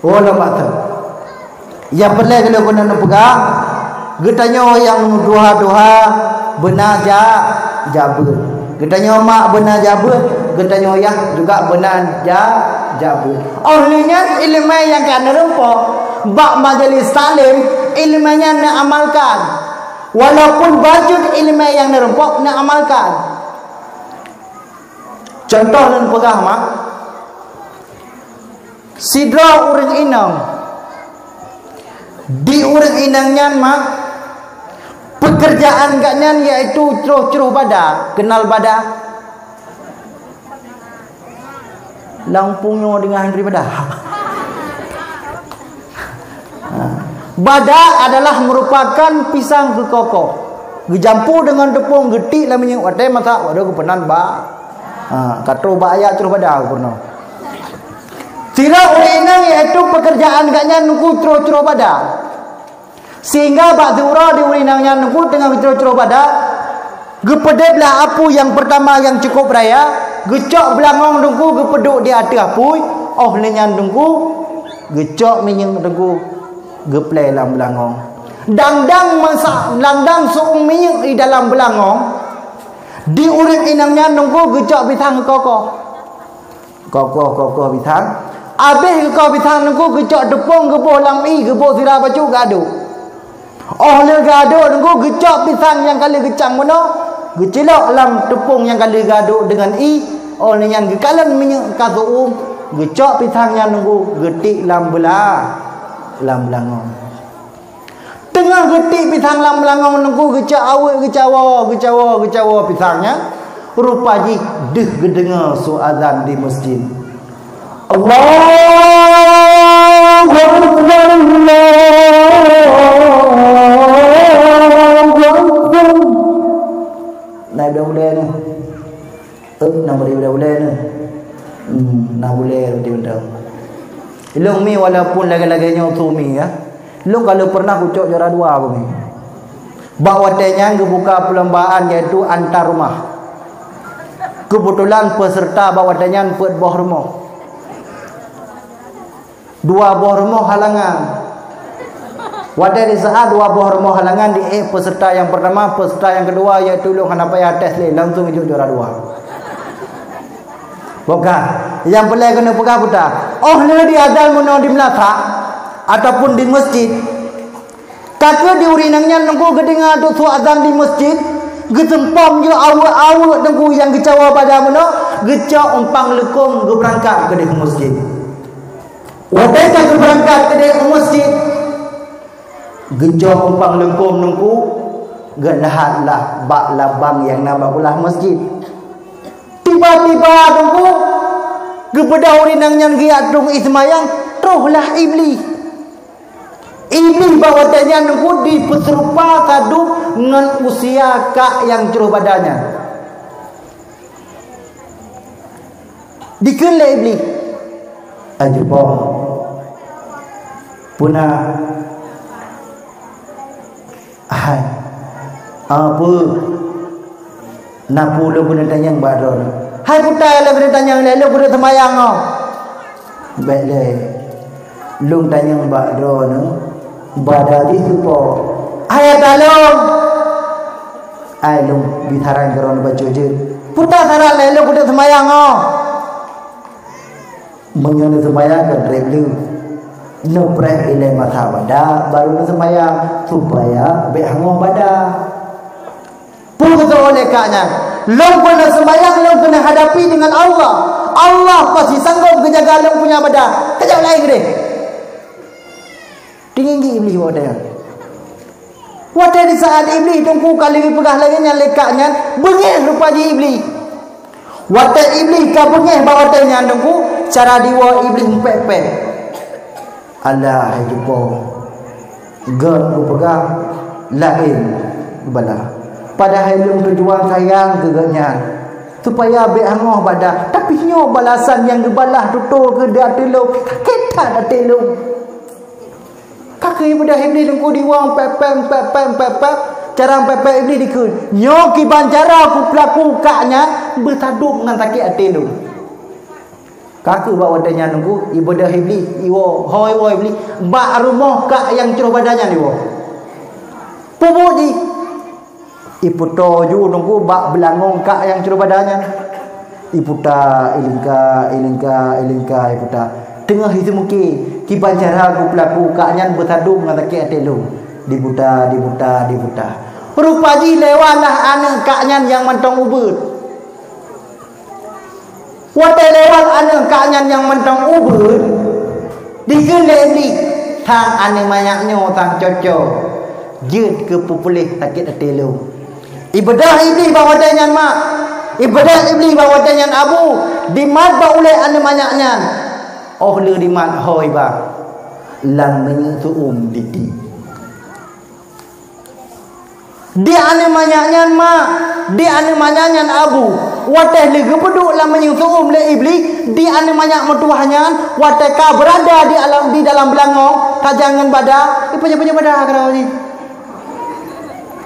Oh lepas tu yang pelai kalau kena nak pegang getanya yang duha-duha benar jabut. Getanya mak benar jabut, getanya ayah juga benar jabut. Olehnya ilmu yang kena rempok bak majlis taklim ilmunya nak amalkan. Walaupun baju ilmu yang nerempok nak amalkan. Contoh dan pegang mak sidra urang inang di urang inangnya mak pekerjaan gaknya iaitu ceruh badak. Kenal badak? Lampungnya dengan Henry badak. Badak adalah merupakan pisang kekoko. Gejampu dengan tepung getik lah minyak wadah masak wadah kepenan ba. Kata ba ayat ceruh badak pernah. Sirah urinang iaitu pekerjaan gaknya nunggu ceruh badak. Sehingga bak zura di urinangnya nunggu dengan ceruh badak. Gepedeblah apu yang pertama yang cukup raya. Gecok belangong nunggu gepeduk di atas apu. Oh lenyan nunggu gecok minyak nunggu geplay dalam belangong. Dangdang masak landang suung minyak di dalam belangong. Di uring inangnya nunggu gecok bitang kokoh. Kokoh bitang. Habis kau bitang nunggu gecok tepung geboh lami geboh sirah baju gaduh. Oh le gaduh nunggu gecok pisang yang kali gecang mana? Gecelok dalam tepung yang kali gaduh dengan i. Oh ni yang gekalan minyak kasuum gecok pisangnya nunggu getik dalam belangong. Tengah getik pisang dalam belangong nunggu gecok awet gecawa pisangnya. Rupaji deh gedengar su azan di masjid. Allahu Akbar, Allahu Akbar. Naik boleh ni. Nak boleh ni. Nak boleh betul. Long mi walaupun lagi-laginya utumi ya. Long kalau pernah kucuk juara dua apa ni. Bawatenya buka perlombaan iaitu antar rumah. Kebetulan peserta bawatenya buat buah rumah. Dua buah rumah halangan. Wadah di saat dua buah rumah halangan di peserta yang pertama, peserta yang kedua iaitu long hendak payah tes le langsung hidup juara dua. Bukan. Yang pelai kena pegang putar. Oh ni di azal mana di Melaka ataupun di masjid. Kata di urinangnya nunggu kedengar tu su azan di masjid. Getempam je awak-awak nunggu yang gecawa pada mana. Gecak umpang lekung berangkat ke di masjid. Wadai ke berangkat ke di masjid. Gecak umpang lekung nunggu. Genahatlah bak labang yang nama ulah masjid. Tiba-tiba tunggu kepada urinang yang giatung ismayang rohlah iblis. Iblis bawa tanya nunggu di peserupa sadu dengan usia kak yang ceruh badannya. Dikenal iblis. Ajubo punah hai apa nak puluh guna tanya yang baru. Hai putai lah guna tanya yang lalu guna semayang oh. Baik le. Lung tanya yang baru no. Badadi supo. Ayat alung. Ai lung bitaran keron baca je. Putai saran lalu guna semayang oh. Menyono semayang ke review. No prep ilai mata bada baru semayang supaya behangoh bada. Putus oleh kaknya. Long kena sembahyang, long kena hadapi dengan Allah. Allah pasti sanggup menjaga long punya badan. Kejap lain gede. Tinggi iblis wadah. Wadah di saat iblis tunggu kali pegah lagi yang lekaknya bengih rupanya iblis. Wadah iblis ka bengih bawa tanya tunggu cara diwa iblis pepek. Allah jumpa. Gak pegah lain bala. Padahal belum tujuan sayang keganya supaya beangoh badan tapi nyo balasan yang gebalah tutur ke dia telung kita dah telung kaki pada iblis lengku diwang pepem cara pepem iblis dikun nyo kiban cara aku pelaku kaknya bertadup dengan sakit telung Kaku bawa wadanya nunggu ibadah iblis, iwo hoi wo iblis, bak rumah kak yang ceroh badannya ni wo. Pubu ji. Iputo ju nunggu bak belangong kak yang ceroh badannya. Iputa ilingka iputa. Tengah itu mungkin kiban cara aku pelaku kaknya bertadung dengan tak atelu. Dibuta. Rupa ji lewalah anak kaknya yang mentong ubud. Watai lewat anak kaknya yang mentong ubud digelek ni tang anak banyaknya tang cocok jid ke pupulih sakit atelu. Ibadah iblis bawa danyan mak, ibadah iblis bawa danyan abu dimat ba oleh anak banyaknya. Oh le dimat hoi ba lang menyesuum didi. Dia anak banyaknya mak, dia anak banyaknya abu. Watai lagi peduk lah menyusuum le iblis. Di anak banyak metuahnya. Watai ka berada di dalam belangong. Tajangan badak. Punya badak kalau ni.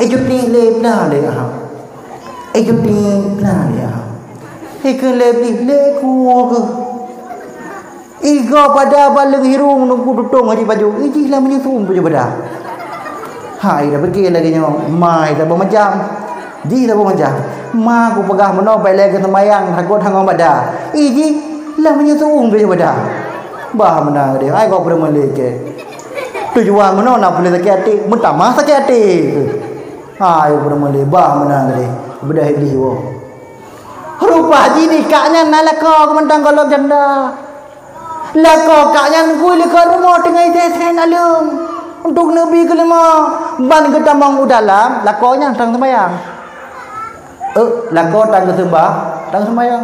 Ejutni le bla le aham. Ejutni bla le aham. Ke le bli le kuo ke. Iga pada balang hirung nunggu tutung hari baju. Iji lah menyusuum punya badak. Hai dah pergi lagi nyawa. Mai dah bermacam. Ji dah bermacam. Ma aku pegah meno pai lagi sembayang takut hang bada. Iji lah menyuung dia bada. Bah menang dia. Ai kau perlu meleke. Tujuan meno nak boleh sakit hati, mentama sakit hati. Ai perlu meleke bah menang dia. Bedah iblis wo. Rupa ji ni kaknya nalaka mentang kalau janda. Lako kaknya ngui ke rumah tengah saya nalung. Untuk Nabi kelima ban ke tamang udalam lakonya tang sembayang. Lako tang sembah tang sembayang.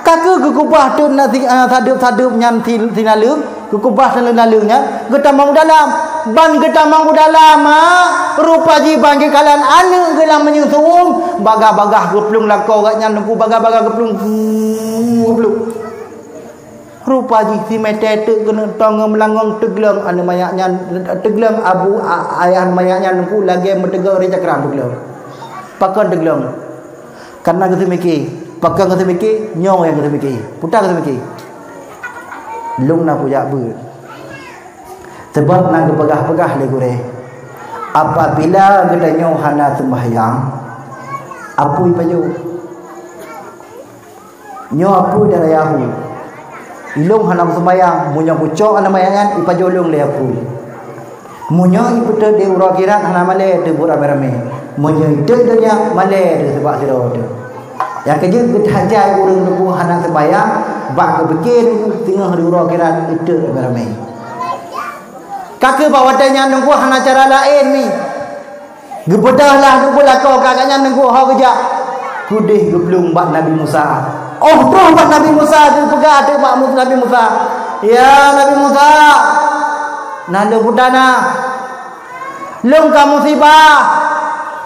Kakak kekubah tu nanti sadup nyan tinalung kekubah nalungnya ke tamang udalam ban ke tamang udalam rupa ji bangki kalan anu gelam menyusum bagah-bagah geplung lako gatnya nunggu bagah-bagah geplung. Rupa ji si mete tu kena tong melangong teglang anu mayaknya teglang abu ayah mayaknya nunggu lagi mentegar cakram teglang pakan teglang karena kita mikir pakan kita mikir nyong yang kita mikir putar kita mikir lung nak puja ber sebab nak pegah-pegah le gure apabila kita nyong hana sembahyang apui paju nyong apui darah yahu ilung hanam sembayang munya pucok ana mayangan ipajolong le apul munya ipete de urakirat hana male de bura merame munya ide dunya male de sebab siro de yang kerja gedhaja urang nuku hana sembayang bak ke bikin tengah de urakirat ide merame kakek bawadanya nunggu hana cara lain ni gebedahlah nuku lakau kakaknya nunggu ha kerja kudih geblung bak Nabi Musa. Oh tuh buat Nabi Musa tu pegah tu Pak Nabi Musa. Ya Nabi Musa. Nanda putana. Lung kamu musibah.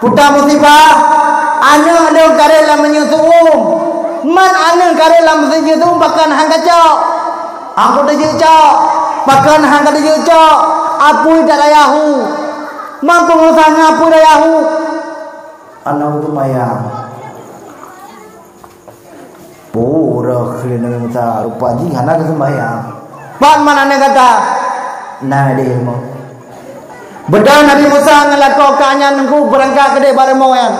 Puta musibah. Ana lung karela menyusum. Man ana karela menyusum bahkan hang kacau. Aku dah jecok. Bahkan hang kada jecok. Apui dak layahu. Mampu ngusang apui layahu. Ana tu mayang. Pura kena minta rupa ji hana ke sembahyang. Pak mana ne kata? Nah dia mau. Bedang Nabi Musa ngelako kanya nunggu berangkat ke baremo yang.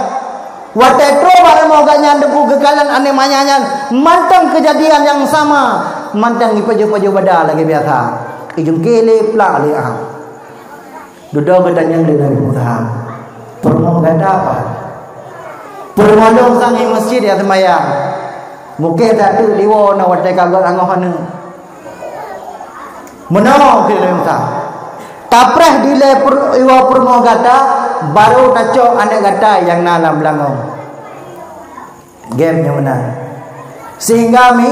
Watetro baremo kanya nunggu kekalan ane manyanya mantang kejadian yang sama. Mantang ipaju-paju bada lagi biasa. Ijung kele plak le ah. Duduk bertanya dengan Nabi Musa. Permo kata apa? Permo sang masjid ya sembahyang. Mungkin tak tu liwa nak watai kagak angohan ni. Menang kita minta. Tapreh dile iwa permo gata baru kacau anak gata yang nalam belangong. Game yang mana? Sehingga mi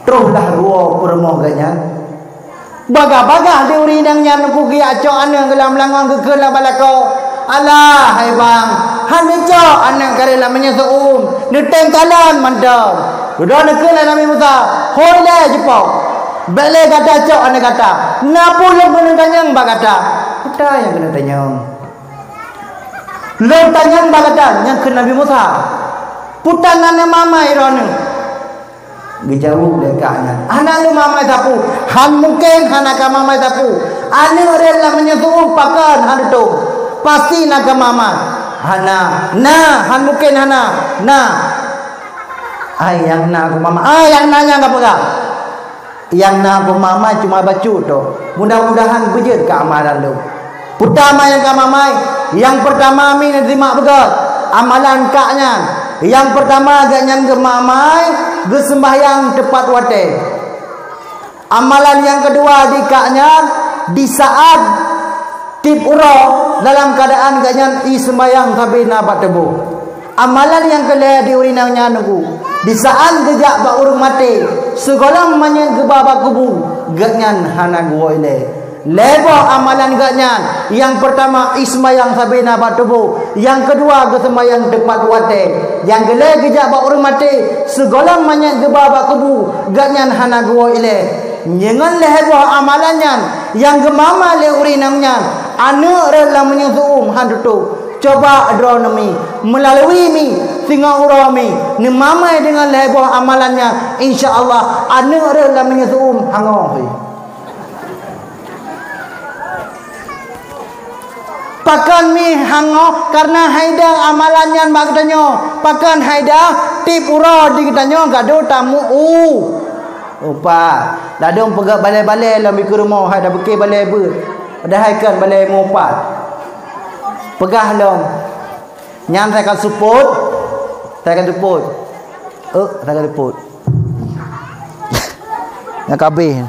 teruslah ruo permo ganya. Bagah-bagah di urinangnya nuku gia acau anak gelam belangong kekela balako. Alah hai bang. Hanijo anak karela menyuum neteng kalan mandam sudah nekela Nabi Musa hole jepau bele kata cok anak kata ngapu lu kena tanyang ba kata kita yang kena tanyang lu tanyang ba kata yang ke Nabi Musa putanane mama irone Gejauh dekatnya. Anak lu mamai sapu. Han mungkin anak mamai sapu. Ane rela menyesuh pakan han tu. Pasti nak mama. Hana. Nah, han mungkin hana. Nah. Yang nak aku mama. Yang nanya enggak pegang. Yang nak aku mama cuma bacu tu. Mudah-mudahan bejut ke amalan lu. Pertama yang ke mamai. Yang pertama min terima begat. Amalan kaknya. Yang pertama agaknya ke mamai, ke sembahyang tepat waktu. Amalan yang kedua di kaknya di saat tip uro dalam keadaan agaknya i sembahyang sampai nabat tebu. Amalan yang kedua di urinangnya nunggu. Di saat gejak bak urung mati, segala manyen ke baba kubu, agaknya hana gua ile. Lebo amalan gaknya. Yang pertama ismayang sabina batubu. Yang kedua kesembayang tepat wate. Yang gele gejak bak urang mati. Segala manyak gebah bak kubu. Gaknya hana gua ile. Jangan lebo amalannya. Yang gemama le urinangnya. Anu rela menyuum handutu. Coba adronomi melalui mi tinggal urami ni mamai dengan lebo amalannya. InsyaAllah anu rela menyuum hangohi. Pakan mi hangoh karena haida amalannya bak tanyo. Pakan haida tip ura di tanyo gado tamu upa. Dadong pegak balai-balai lah mikir rumah ada bekei balai ber. Ada haikan balai mopat. Pegah long. Nyam saya akan support. Saya akan support. Saya akan support. Nak habis.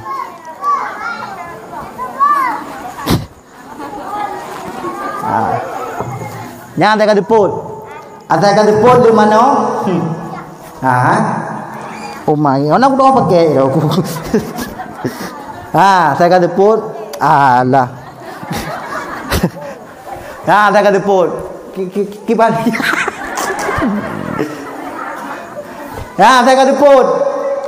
Yang saya akan diput. Saya akan diput di mana? Oh my. Orang aku dah pakai aku. Saya akan diput. Alah. Saya akan diput. Kipan. Saya akan diput.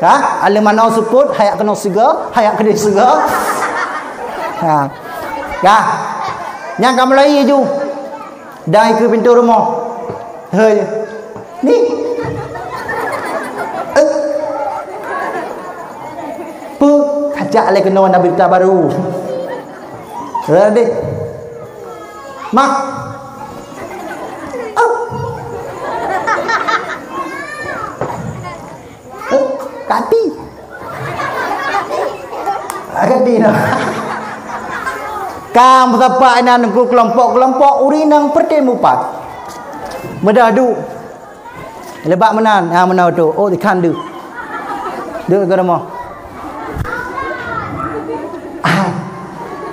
Ada mana support? Hayak kena siga, hayak kena siga. Yang kamu lagi je. Dah ke pintu rumah. Hei. Ni. Kajak lagi kena nak berita baru. Ready. Mak. Kati. Kati nak. Kam siapa inan ku kelompok-kelompok urinang pertemupat. Medadu. Lebak menan, menau tu. Oh dikan du. Du ke rumah.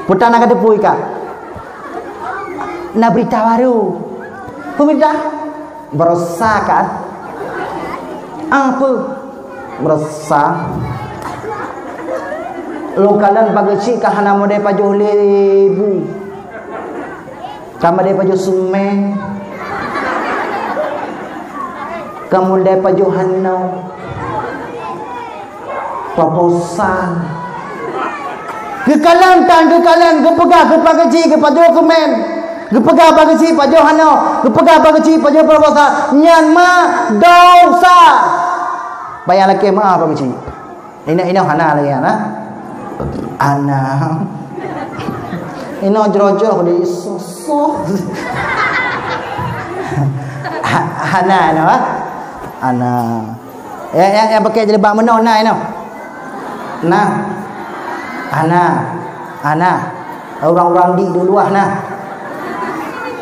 Putan nak tepui kak. Nak berita baru. Pemerintah berosa kan? Apa? Berosa. Lokalan pagasi kahana mo day pajo lebu. Kama day pajo sumen. Kamu day pajo hanau. Proposal. Kekalan kepegah kepagaji kepajo sumen. Kepegah pagasi pajo hanau. Kepegah pagasi pajo proposal. Nyan ma dosa. Bayang laki maaf pagasi. Ini hana lagi ana. Anak ini jero-jero di sosok Hana no anak yang pakai jelebak meno nah no nah anak orang-orang di dulu nah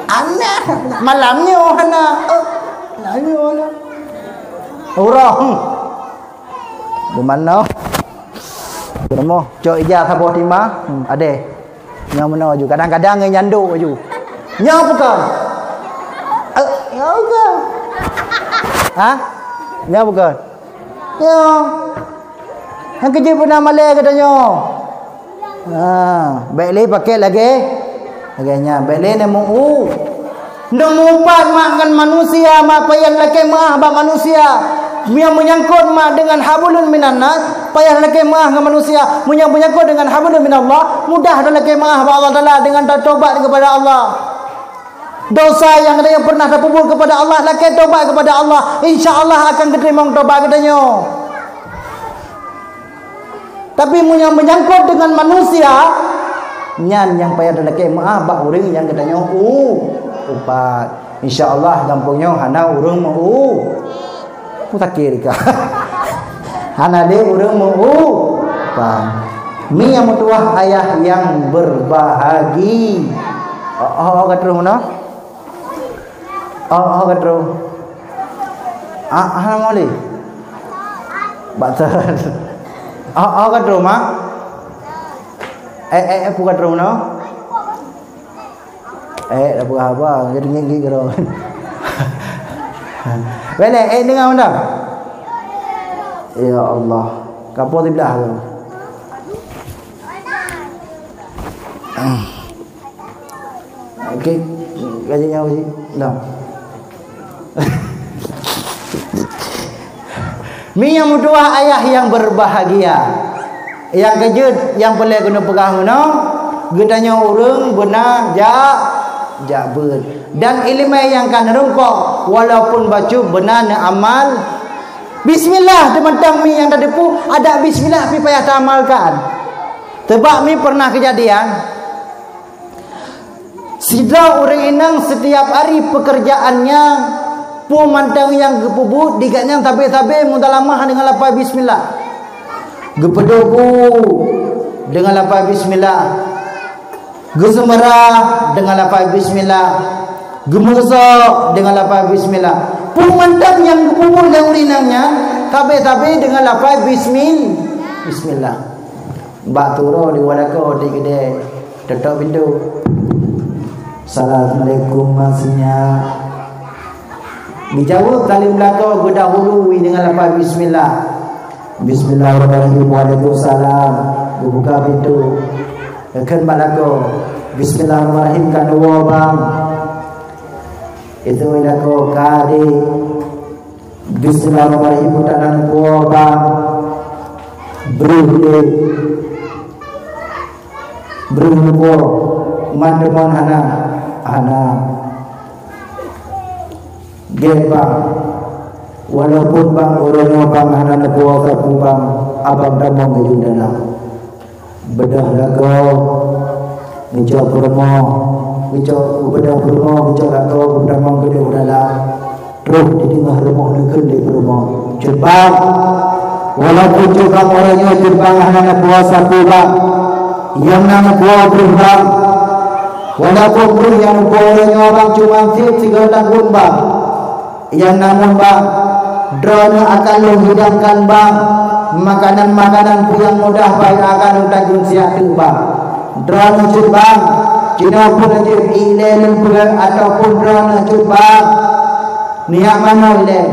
anak malamnya anak orang di mana Bermo, cok ijah sabuh timah, ada. Yang mana ju, kadang-kadang nyanduk ju. Nya bukan? Ya bukan. Nya bukan. Ya. Yang kerja pernah malai katanya. Baik le pakai lagi. Laganya, baik le nemu. Nemu pat makan manusia, mak payah laki mah bak manusia. Yang menyangkut mak dengan hablun minannas, payah laki mah dengan manusia. Yang menyangkut dengan hablun minallah, mudah laki mah ba Allah Taala dengan taubat kepada Allah. Dosa yang ada yang pernah terpubur kepada Allah, laki taubat kepada Allah, insya-Allah akan diterima taubat katanya. Tapi yang menyangkut dengan manusia, nyan yang payah dalam kemah bak urang yang katanya upat. Insya-Allah gampangnya hana urang mau putakir ka. Hana de urang mau upat. Mi yang mutuah ayah yang berbahagi. Katru mana? Katru. Hana mali. Batar. Katru mak. Bukan katru mana? Dah buat apa? Jadi ngigi kero. Bele, dengar mana? Ya Allah. Kapo di belah tu. Okey, gaji nyawa sih. Dah. Mi yang mutuah ayah yang berbahagia. Yang kejut yang boleh guna pegang mana? Getanya urang benar jak ber. Dan ilmu yang kan rungkok walaupun baca benar amal. Bismillah teman-teman mi yang tadi pu ada bismillah pi payah amalkan. Tebak mi pernah kejadian. Sidra orang inang setiap hari pekerjaannya pu mantang yang gepubut diganya tabe-tabe muntalamah dengan lafaz bismillah. Gepedobu dengan lafaz bismillah. Gesemerah dengan lafaz bismillah. Gemusa dengan lafaz bismillah. Pu mantang yang gepubut yang urinangnya tabe-tabe dengan lafaz bismillah. Mbak turo di walako di gede tutup pintu. Assalamualaikum masnya. Dijawab kali belakang gue dahului dengan lafaz bismillah. Bismillahirrahmanirrahim. Waalaikumsalam. Gue buka pintu. Akan balako. Bismillahirrahmanirrahim kan dua bang. Itu ilako kadi. Bismillahirrahmanirrahim utanan dua bang. Berumur mandeman hana gebang walaupun bang orangnya bang hana nebuah kapung bang abang damang ngejun dalam bedah lago ngejau kurma ngejau bedah kurma ngejau lago damang gede dalam terus di tengah rumah negeri di rumah cerbang walaupun cerbang orangnya cerbang hana nebuah sapu bang yang nama buah berulang walaupun pun yang bolehnya orang cuma tiga tahun bang yang namun bang drone akan lo hidangkan bang makanan-makanan pun yang mudah baik akan utagun siatu bang drone cut bang cina pun aja ilel ataupun drone cut bang niat mana ilel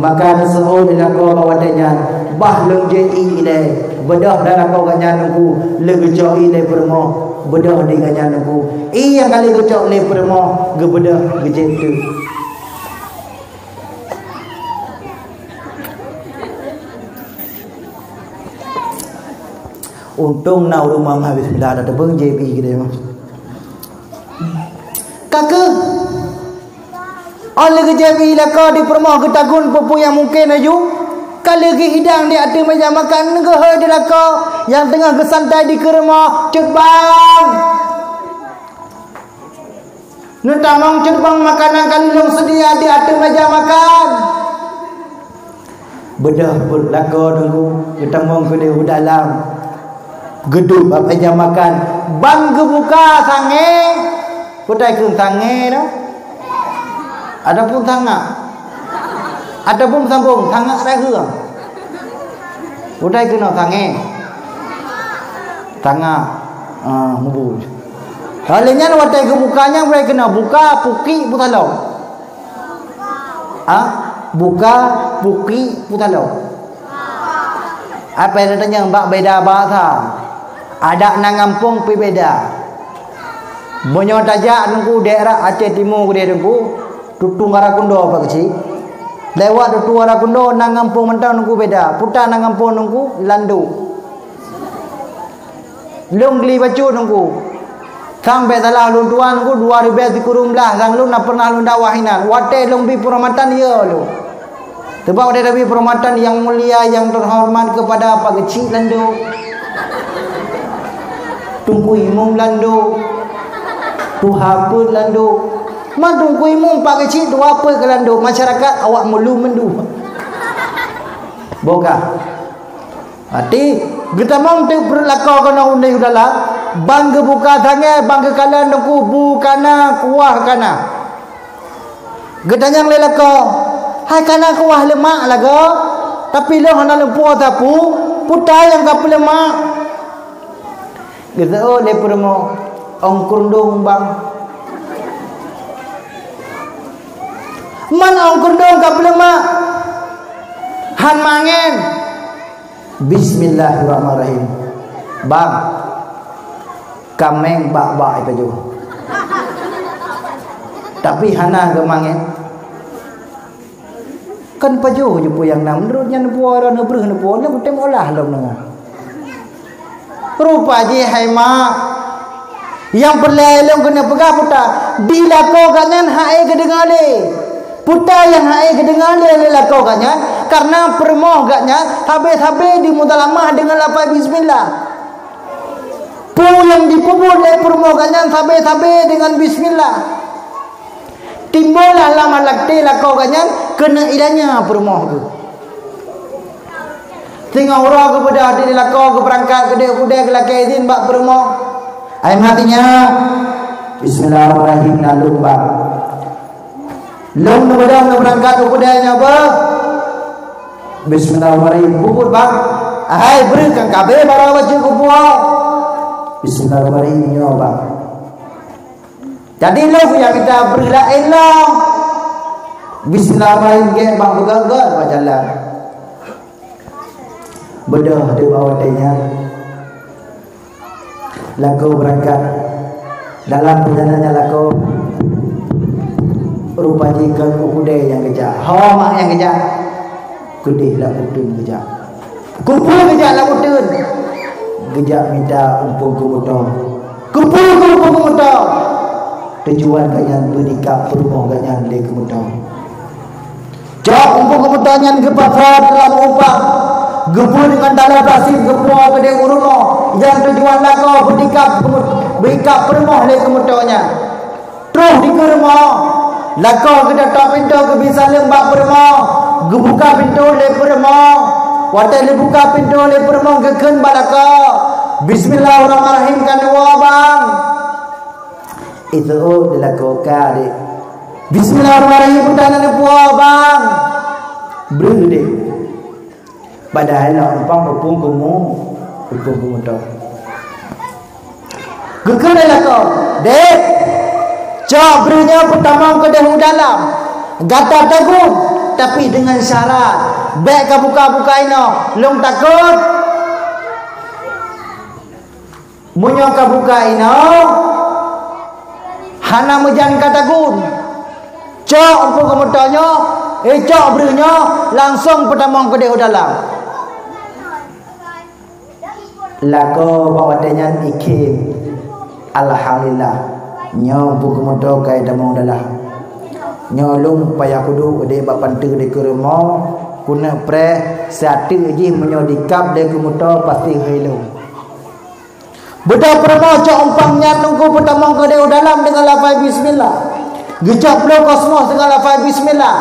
maka seorang dengan kau bawadanya bah lenje ilel bedah dalam kau ganyan aku legejau ilel permo bedah di ganyan aku yang kali gecok le permo ge bedah gejet tu untung na rumah mah bismillah ada tebeng JB gede mah kakak oleh ke JB lah kau di permo ke tagun pupu yang mungkin aju kali lagi hidang di atas meja makan ke hai dia kau yang tengah bersantai di rumah cut bang nutamang cut bang makanan kali long sedia di atas meja makan bedah berlaku dulu kita mong ke dia dalam gedung meja makan bang gebuka sange putai ke sange dah ada pun tangga ada pun sambung tangga dah ke udah kena tangga mubul halnya watai ke bukanya mulai kena buka puki putalau buka puki putalau apa yang tanya mbak beda bahasa ada nangampung pi beda banyak tajak nunggu daerah Aceh Timur dia nunggu tutu ngarakundo apa kecil lewat tutu ngarakundo nangampung mentang nunggu beda putar nangampung nunggu landu lung geli bacu nunggu sampai salah lung tuan nunggu 2000 kurung belah sang lung nak pernah lung dakwahinan wate lung bi permatan ya lu sebab ada nabi permatan yang mulia yang terhormat kepada apa kecil landu tunggu imum landu tu apa landu man tunggu imum pak kecil tu apa ke landu masyarakat awak melu mendu boga hati kita mau tu berlaku kena undai udahlah bangga buka tangan bangga kalan dengku bukana kuah kana gedanyang lelako hai kana kuah lemak laga tapi lo hana lempu tapu putai yang kapu lemak gitu oh le permo ong kurndung bang man ong kurndung kapu lemak han mangen bismillahirrahmanirrahim bang kameng bak-bak itu juga tapi hana gemangen kan pajo je pu yang nam menurutnya nepu orang nebreh nepu orang kutem olah lom nengah rupa je hai mak yang perlelong kena pegah puta bila kau kanyan hae kedengale puta yang hae kedengale lela kau kanyan karena permoh gaknya habis-habis di mutalamah dengan lafaz bismillah pu yang dipubur le permoh kanyan habis-habis dengan bismillah timbullah lama lakte lakau kanyan kena ilanya permoh tu tengok orang kepada adik lakau ke berangkat ke dia kuda ke laki izin bak permoh ayat matinya bismillahirrahmanirrahim lalu bak long kepada berangkat ke kudanya apa bismillahirrahmanirrahim bubur bak hai berikan kabeh bara baca kubuah bismillahirrahmanirrahim nyoba jadi lo yang kita berilah elok bismillahirrahmanirrahim ke bang begagal berjalan bedah di bawah tanya laku berangkat dalam perjalanannya laku rupa jika kuda yang kejap mak yang kejap kuda lah putun kejap kumpul kejap lah putun kejap minta umpung kumutong kumpul kumutong tujuan kalian berdikap perumah kalian di kumutong jauh umpung kumutongnya kepatrat dalam upah gepul dengan dalam tasir gepul ke dia urunah yang tujuan lakau berdikap perumah di kumutongnya terus di rumah lakau ke datang pintu ke bisa lembak perumah gebuka pintu di perumah watai buka pintu di perumah keken balakau bismillahirrahmanirrahim kan bang itu dilakukan bismillahirrahmanirrahim putanan puah bang berde padahal nak umpang berpung kumu tu keken dilakau dek cak berinya pertama ke dahu dalam gata tagun tapi dengan syarat baik ka buka-buka ino long takut munyo ka buka ino hana mejan katagun cok umpuk kemutanyo cok berinya langsung pertama ke dahu dalam lako bawatanya ikim alhamdulillah nyo buku motor kai damong dalah nyolong payah kudu de bak pantu de ke rumah kuna pre satu je menyodikap de ke motor pasti helo budak permo cok umpangnya tunggu pertama ke de dalam dengan lafaz bismillah gejap lo kosmos dengan lafaz bismillah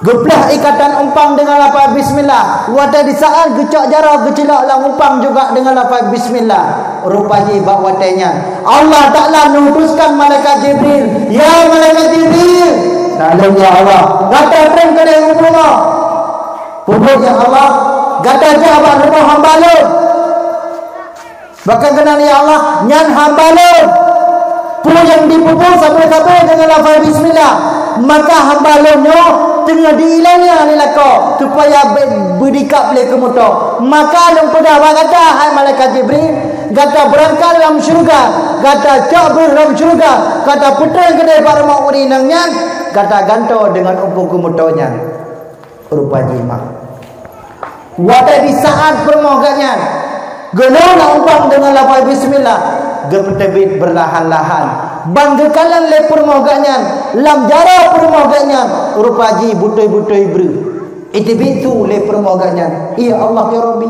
geplah ikatan umpang dengan lafaz bismillah wada di saat gecak jarak gecelak lang umpang juga dengan lafaz bismillah rupanya bak wadanya Allah Ta'ala nutuskan malaikat Jibril ya malaikat Jibril salam ya Allah gata prem kena rumah pupuk ya Allah gata jawab rumah hamba lo bahkan kenal ya Allah nyan hamba lo pupuk yang dipupuk sampai-sampai dengan lafaz bismillah maka hamba lo nyo tengah diilangnya lelako supaya berdikap boleh kemuto maka yang pada kata hai malaikat Jibril kata berangkat dalam syurga kata cabur dalam syurga kata putra kedai para maurinangnya kata ganto dengan umpung kemutonya rupa jimat wadah di saat permohogannya gelona umpang dengan lafaz bismillah gepetebit berlahan-lahan banggakan le permohogannya lam jara permohogannya rupaji butoi-butoi ber itu le permohogannya iya Allah ya Rabbi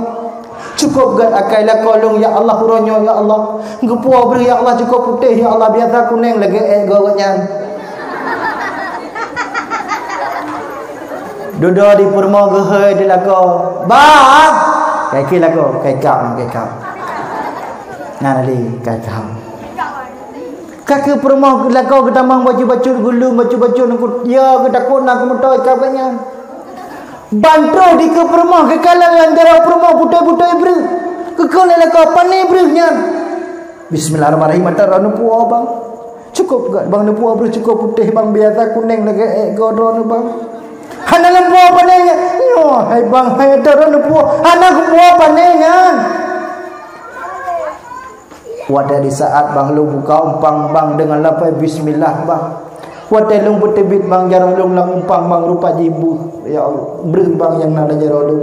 Cukup gat akai la kolong ya Allah huronyo ya Allah. Ngepua beri ya Allah cukup putih ya Allah biasa kuning lagi goroknya. Duduk di permo gehoi di lago. Bang. Kai lago, kai kap. Nah ali kai kap. Kaki permo lago ketamang baju-baju gulung baju-baju nangkut ya ketakut nak mutoi kabanya. Bantu di ke permo ke kalang antara permo putih-putih ber. Ke kone lago pane bernya. Bismillahirrahmanirrahim antara nu puo bang. Cukup gak bang nu puo ber cukup putih bang biasa kuning lagi godon bang. Hana lempuah panengan. Yo, hai bang, hai antara nu puo. Hana puo panengan. Wadah di saat bang lu buka umpang bang dengan lapai bismillah bang. Wadah lu bertebit bang jarang lu lang umpang bang rupa jibu. Ya Allah, beri bang yang nada jarang lu.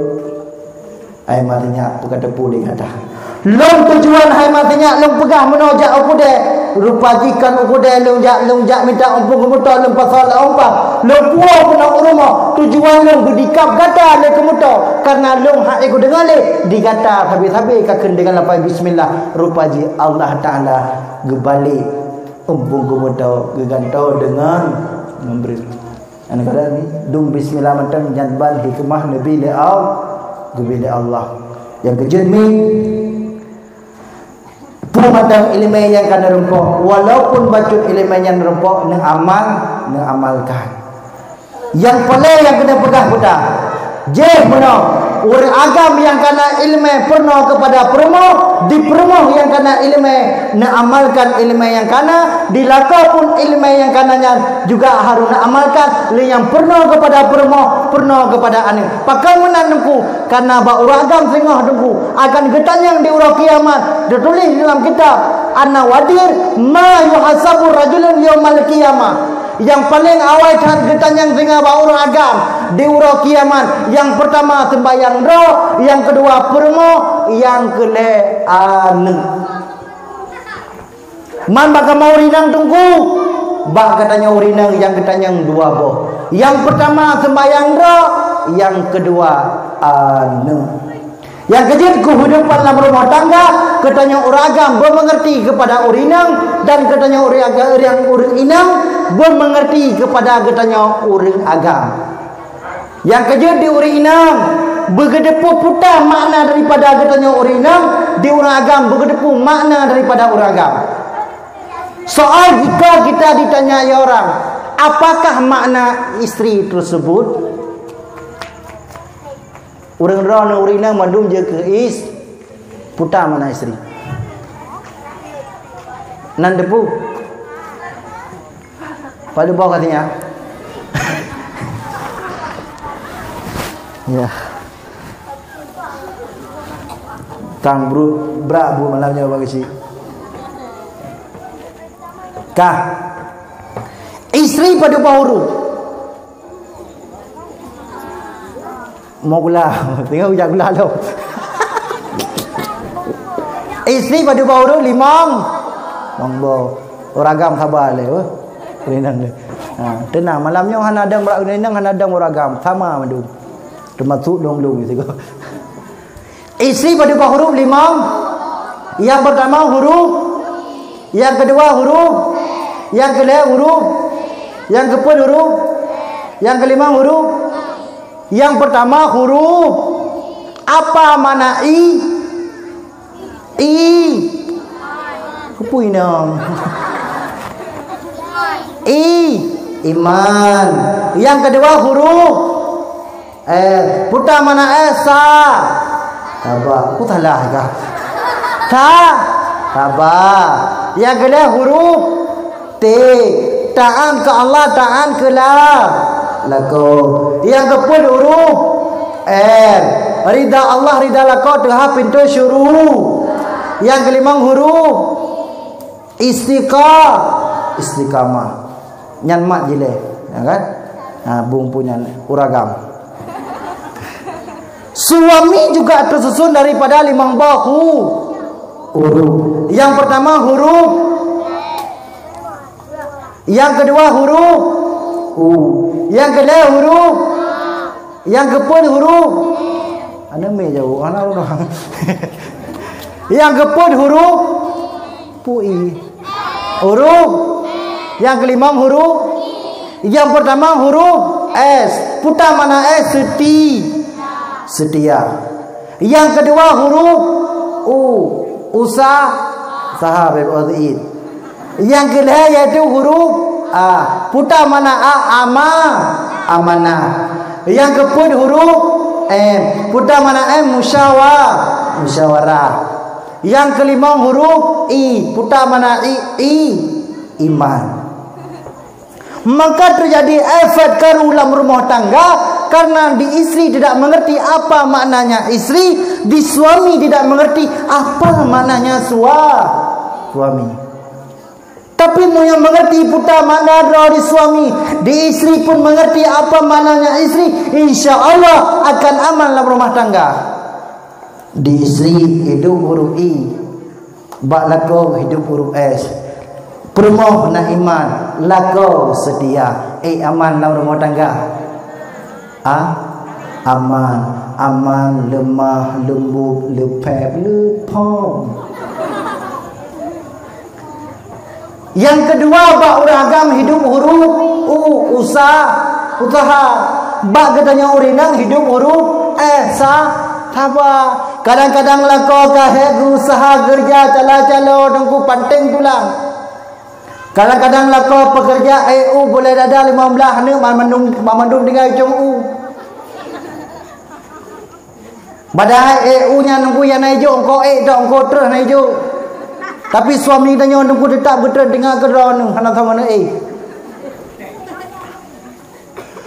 Hai matinya bukan tepu di kata. Long tujuan hai matinya long pegah menojak aku deh. Rupa jikan aku deh long jak minta umpang kemuta long pasal umpang. Long puau pun nak rumah. Tujuan long berdikap kata le kemuta. Karena long hak aku dengar le dikata habis-habis kaken dengan lapai bismillah. Rupa ji Allah Taala gebalik umpang kemuta gegantau dengan memberi. Anak kata ni dung bismillah matan janban hikmah nabi le Allah. Yang kejermi pumadang ilmu yang kena rempok walaupun bacut ilmu yang rempok nang amalkan yang paling yang kena pegang je mana orang agam yang kena ilmu pernah kepada permo di permo yang kena ilmu nak amalkan ilmu yang kena dilakon ilmu yang kananya juga harus nak amalkan yang pernah kepada permo pernah kepada ane pakai menanku karena ba orang agam sengah dengku akan getanyang di urang kiamat ditulis dalam kitab anna wadir ma yuhasabu rajulun yaumal qiyamah. Yang paling awal getanyang sengah ba orang agam di urang kiamat yang pertama sembahyang roh, yang kedua permo, yang kele ane. Man baka mau rinang tunggu. Bak katanya urinang yang ketanyang dua boh. Yang pertama sembahyang roh, yang kedua ane. Yang kejut kehidupan dalam rumah tangga katanya orang agam bermengerti kepada urinang dan katanya orang inang bermengerti kepada katanya orang agam. Yang kejut di orang inang bergedepu putah makna daripada katanya orang inang di orang agam bergedepu makna daripada orang agam. Soal jika kita ditanyai orang apakah makna istri tersebut, orang rana urina mandum je ke is putar mana isteri nan depu pada bawah katanya ya kang bro bra bu malamnya bagi si kah isteri pada bawah mau gula tengok ujak gula tu isteri pada bawah limang monggo orang agam khabar le renang le tenang malamnya han adang berak renang han adang orang agam sama madu termasuk dong-dong gitu isteri pada bawah limang yang pertama huruf yang kedua huruf yang kedua huruf yang keempat huruf yang kelima huruf. Yang pertama huruf apa mana i kepuinang iman. Yang kedua huruf putar mana sa tabah aku salah kah tabah. Yang kedua huruf t ta'an ke Allah ta'an ke laku. Yang keempat huruf rida Allah rida laku telah pintu syuruh. Yang kelima huruf istiqamah nyan mak jile ya kan bung punya uragam. Suami juga tersusun daripada limang bahu huruf. Yang pertama huruf, yang kedua huruf yang kedua huruf, yang keempat huruf Ana me jauh ana orang. Yang keempat huruf pui. Huruf yang kelima huruf. Yang pertama huruf S. Putar mana S? Setia. Yang kedua huruf U. Usaha berarti. Yang kedua yaitu huruf A. Putar mana A? Amanah. Yang keempat huruf M. Putar mana M? Musyawarah. Yang kelima huruf I. Putar mana I? Iman. Maka terjadi efek keruh dalam rumah tangga karena di istri tidak mengerti apa maknanya istri, di suami tidak mengerti apa maknanya suami. Tapi mau yang mengerti putar makna dari suami, di istri pun mengerti apa maknanya istri, insya Allah akan aman dalam rumah tangga. Di istri hidup huruf I, bak lako hidup huruf S. Permoh nak iman, lako setia. Aman dalam rumah tangga. Aman, lemah, lembut, lepep, lepom. Yang kedua, bak orang agam hidup huruf U, usaha. Bak katanya urinang hidup huruf sabar. Kadang-kadang lako kahek usaha kerja cala-cala dengku panting tulang. Kadang-kadang lako pekerja EU boleh dada 15 ni mandung tinggal ujung U. Padahal EU nya nunggu yang naik jo engkau dak engkau terus naik jo. Tapi suami tanya nunggu tetap betul dengar keron kana sama mana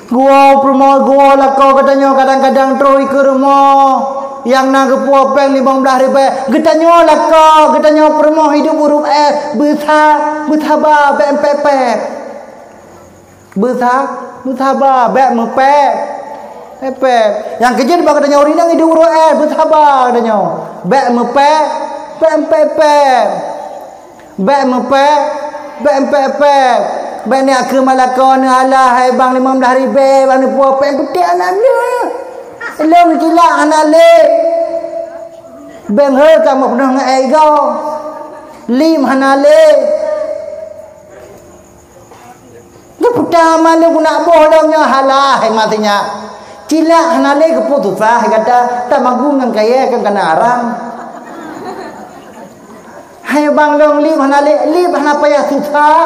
Gua lako katanya kadang-kadang terus ke rumah yang nak kepuah peng 15,000 getanya lako getanya permoh hidup huruf S betaba BMPP betaba bek mepek yang kecil bak katanya orang hidup huruf S betaba katanya bek mepek BMPP bek mepek BMPP bek ni aku malakon alah hai bang 15,000 bang ni puah peng betik anak dia. Belum gila anak le. Beng he kamu pernah ngai go. Lim hana le. Dia putar malu guna bohdongnya halah matinya. Cila hana le keputusah kata tak magung ngan kaya kan kena arang. Hai bang long lim hana payah susah.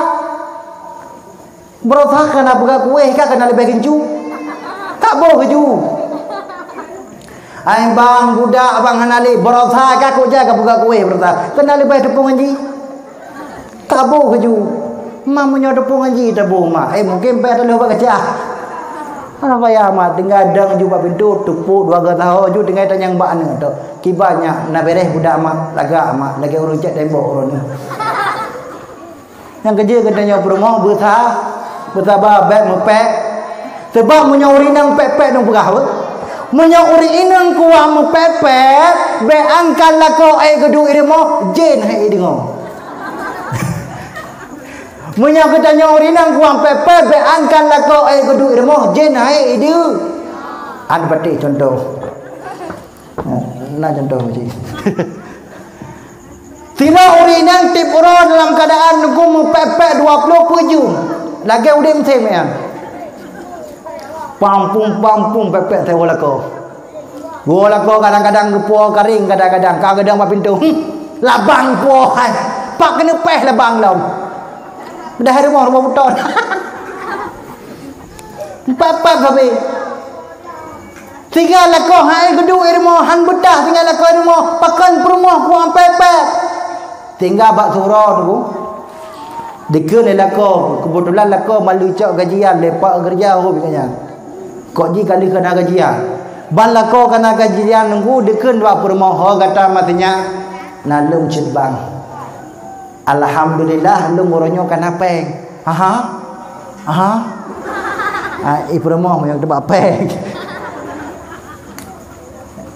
Berosak kena buka kue kena lebih genju. Tak boleh keju. Ai bang budak abang hanali berosa ka ko jaga buka kue berta kena lebih tepung anji tabu keju mamunya tepung anji tabu mak mungkin pe ada lupa kerja ana payah mak tinggadang juga pintu tepuk 2 tahun ju dengan tanyang bak ne tu kibanya na beres budak mak laga mak lagi urun cek tembok urun ni yang kerja katanya berumah betah bek mepek sebab munya urinang pek-pek dong berah menyuri inang kuah mepepet be angkan lako gedu irmo jen hai dingo munya katanya urinang kuah pepet be angkan lako gedu irmo jen hai idu an bati contoh nah contoh ji tila urinang tip uro dalam keadaan nunggu mepepet 20 pujung lagi udah mtemean pampung pepek saya walako. Gua lako kadang-kadang gepuah karing kadang-kadang kadang apa pintu. Labang puahan. Pak kena peh labang lau. Dah rumah beton. Pepek babe. Tinggal lako hai gedung rumah han betah tinggal lako rumah pakan perumah puang pepek. Tinggal bak surau tu. Dikene lako kebetulan lako malu cak gajian lepak kerja ho bikanya. Kok ji kali kena gajian ban lako kena gajian nunggu deken dua permoho kata matinya nalum cedbang alhamdulillah lum moronyo kena peng i permoho yang tebak peng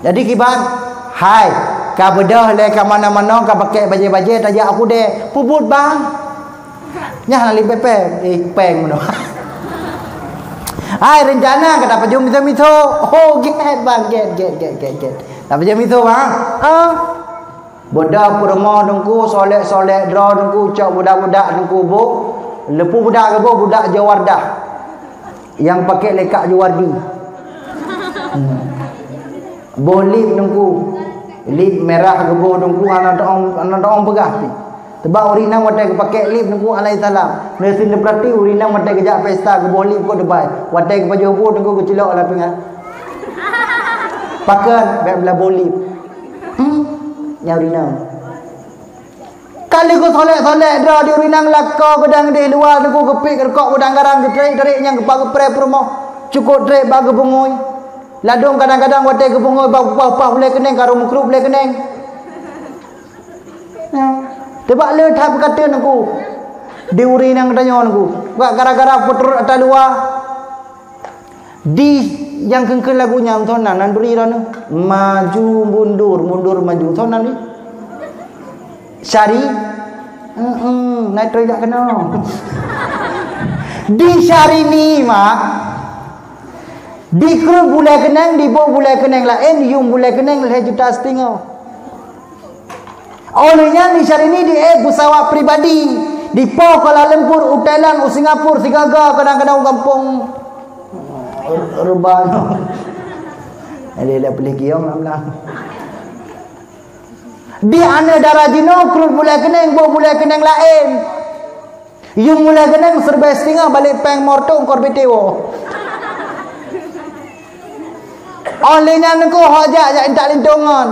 jadi kibat hai ka bedah le ka mana-mana ka pakai baje-baje tajak aku deh puput bang nyah nali pepe peng mono Hai rencana kata pajum mito. Oh get bang get. Tak pajum mito bang. Budak perempuan dengku solek draw dengku cak budak-budak dengku bu. Lepu budak ke bu budak Jawardah. Yang pakai lekak Jawardi. Bolip dengku. Lip merah ke bu dengku anak orang pegah pi. Sebab urinang watai ke pakai lip dengku alai salam. Nasi deprati urinang watai ke jak pesta ke bolip ko debai. Watai ke pajau bu dengku ke cilok lah pingat. Pakan baik belah bolip. Yang urinang. Kali ko solek draw di urinang lakau gedang di luar dengku kepik rekok udang garang getrik yang kepak kepre promo. Cukup trek bagi bungui. Ladung kadang-kadang watai ke bungui bau boleh keneng karo mukruk boleh keneng. Tebak le thap kata nengku. Di urinang tanya nengku. Buat gara-gara putur atas luar. Di yang kengkel lagunya sonan nanduri rana. Maju mundur maju sonan ni. Syari naik terijak kena. Di syari ni mak. Di kerut bulai kenang, di bawah bulai kenang lain, yung bulai kenang lebih juta setengah. Olehnya di syari ni di pesawat pribadi. Di Kuala Lumpur, Thailand, Singapura, Sigaga, kadang-kadang kampung Rubano. Dia boleh kiam lah. Di ana darah jino kerut bulai kenang, bawah bulai kenang lain. Yung bulai kenang serba setengah balik peng morto korbitewo. Olehnya nengko hajak tak lindungan.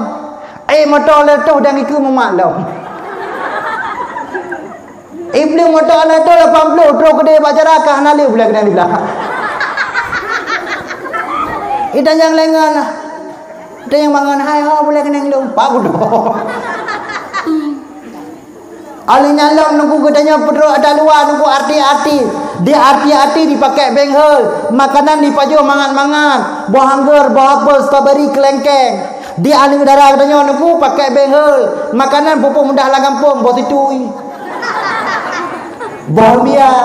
Motor letup dan ikut memaklum. Iblis motor letup 80 terus kedai bacarakah nali boleh kena dibelah. Idan yang lengan. Ada yang mangan hai boleh kena ngelung. Pak bodoh. Alihnya long nunggu gedanya pedro ada luar nunggu arti-arti. Di arti-arti dipakai benghel. Makanan dipaju mangan-mangan. Buah anggur, buah apel, strawberry, kelengkeng. Di alih udara gedanya nunggu pakai benghel. Makanan pupuk mudah lah kampung. Buah situi. Buah biar.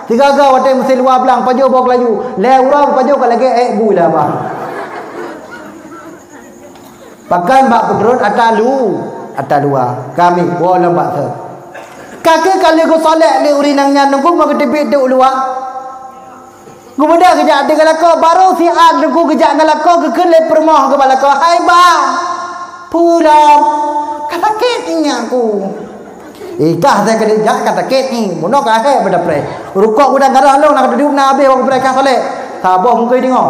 Tiga gak wadah mesti luar belang. Paju buah kelaju. Leurang paju kalau lagi bu lah bang. Pakan bak pedron atas luar. Kami buah lembak tu. Kakek kali ku solek le urinangnya nunggu mau ketepik duk luar. Ku benda kejak ada galako baru si ad nunggu kejak galako ke le permoh ke balako. Hai bang. Pulang. Kata ketnya aku. Ikah saya kejak kata ket ni. Mono ka he pada pre. Rukuk udah garah long nak duduk nak habis orang mereka solek. Tabah muka dengar.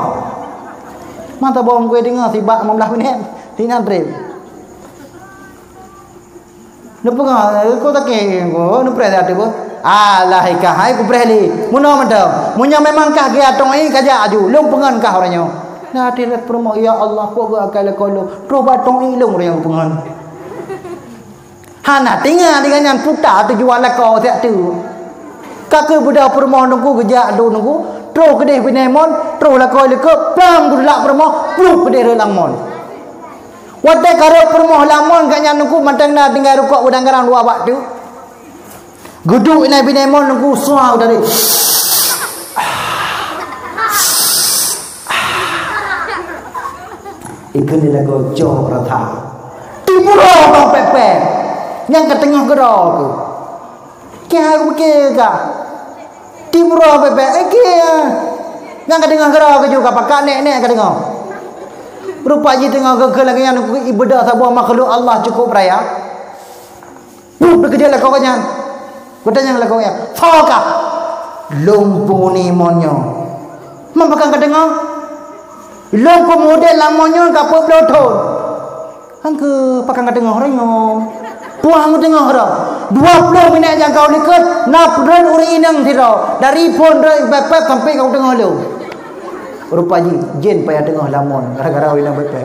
Mata bawah muka dengar sibak 15 minit. Tina trip. Nupu ko tak ke ko nu pre ati ko alah ikah hai ku pre li muno mandam munya memang kah ke atong ai kaja aju long pengan kah oranyo na ati let promo ya Allah ko ga akal ko tro batong i long orang pengan hana tinga dengan puta tu jual ko tak tu ka ke budak promo nunggu geja adu nunggu tro kedeh binemon tro la ko le ko pam budak promo plu kedeh relamon. Wadah karo permoh lamon kanya nunggu matang na tinggal rukuk udang garang dua waktu. Guduk ina binemon nunggu suau dari. Ikan ni lagu jauh rata. Tiburo bang pepe. Yang ke tengah gerau tu. Kaya aku ke ka. Tiburo pepe. Kaya. Yang ke tengah gerau ke juga pakai nek ke tengah. Rupanya tengah gegel lagi yang ibadah sebuah makhluk Allah cukup raya. Bekerja lah kau kanyan. Bertanya lah kau ya. Fakah. Lumpuni monyo. Mampakang kadang lumpu model lamonyo kapok bloton. Hangke pakang kadang orangnya. Puang tengah orang. 20 minit yang kau dekat. Napren uri inang tiro. Dari pun bepep sampai kau tengah lu. Rupanya jin payah tengah lamon gara-gara orang bepek.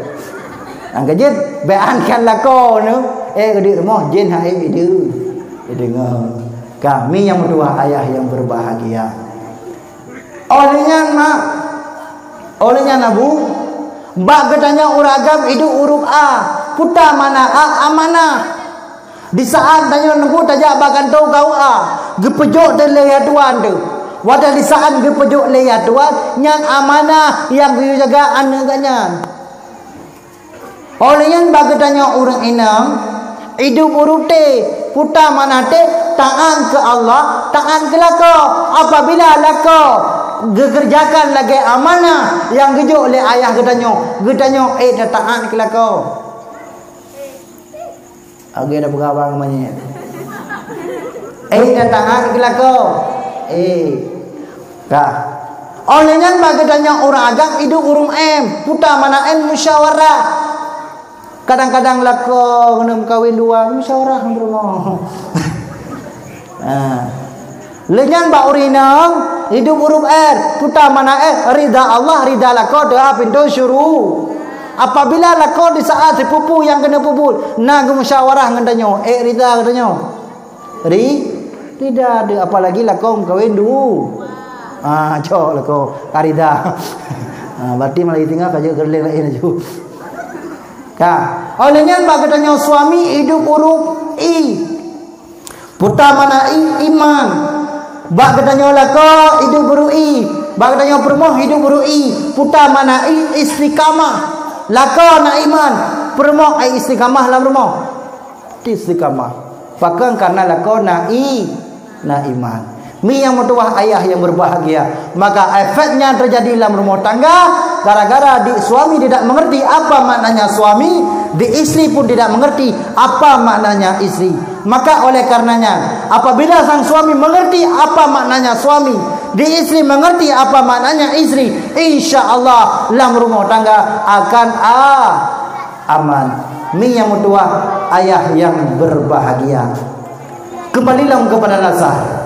Angkat jin beankan lako nu. Kedik rumah jin hai itu. Dengar. Kami yang berdua ayah yang berbahagia. Olehnya nabu. Mbak katanya uragam itu huruf A. Puta mana A amanah. Di saat tanya nunggu tajak bakan tahu kau A. Gepejok terlihat tuan tu. Wadah di saat ge pejuk le ya tuan, nyan amanah yang ge jaga anaganya. Oleh yang bagatanya orang inang hidup urute puta manate taat ke Allah, taat ke lako. Apabila lako gekerjakan lagi amanah yang gejuk oleh ayah getanyo dah taat ke lako. Age dah bergabang namanya. Dah taat ke lako. Dah. Olehnya bagatanya orang agak hidup urung puta manaen musyawarah. Kadang-kadang lako kena kawin dua musyawarah berumah. Lenyan ba urinang hidup urup puta mana rida Allah rida lako doa pintu syuru. Apabila lako di saat sepupu yang kena pupul nak musyawarah ngandanyo rida ngandanyo rida ada apalagi lako kawin dulu. Cok lako karida. Berarti malah tinggal kerja kerja lain aja. Olehnya bagatanya suami hidup uruk puta mana iman. Bagatanya lako hidup uruk bagatanya perempuan hidup uruk puta mana istiqamah. Lako na iman, perempuan istiqamah lah perempuan. Istiqamah. Bahkan karena lako na iman. Mi yang mertua ayah yang berbahagia, maka efeknya terjadi dalam rumah tangga gara-gara suami tidak mengerti apa maknanya suami, istri pun tidak mengerti apa maknanya istri. Maka oleh karenanya apabila sang suami mengerti apa maknanya suami, istri mengerti apa maknanya istri, insya-Allah dalam rumah tangga akan aman. Mi yang mertua ayah yang berbahagia. Kembalilah kepada nasah.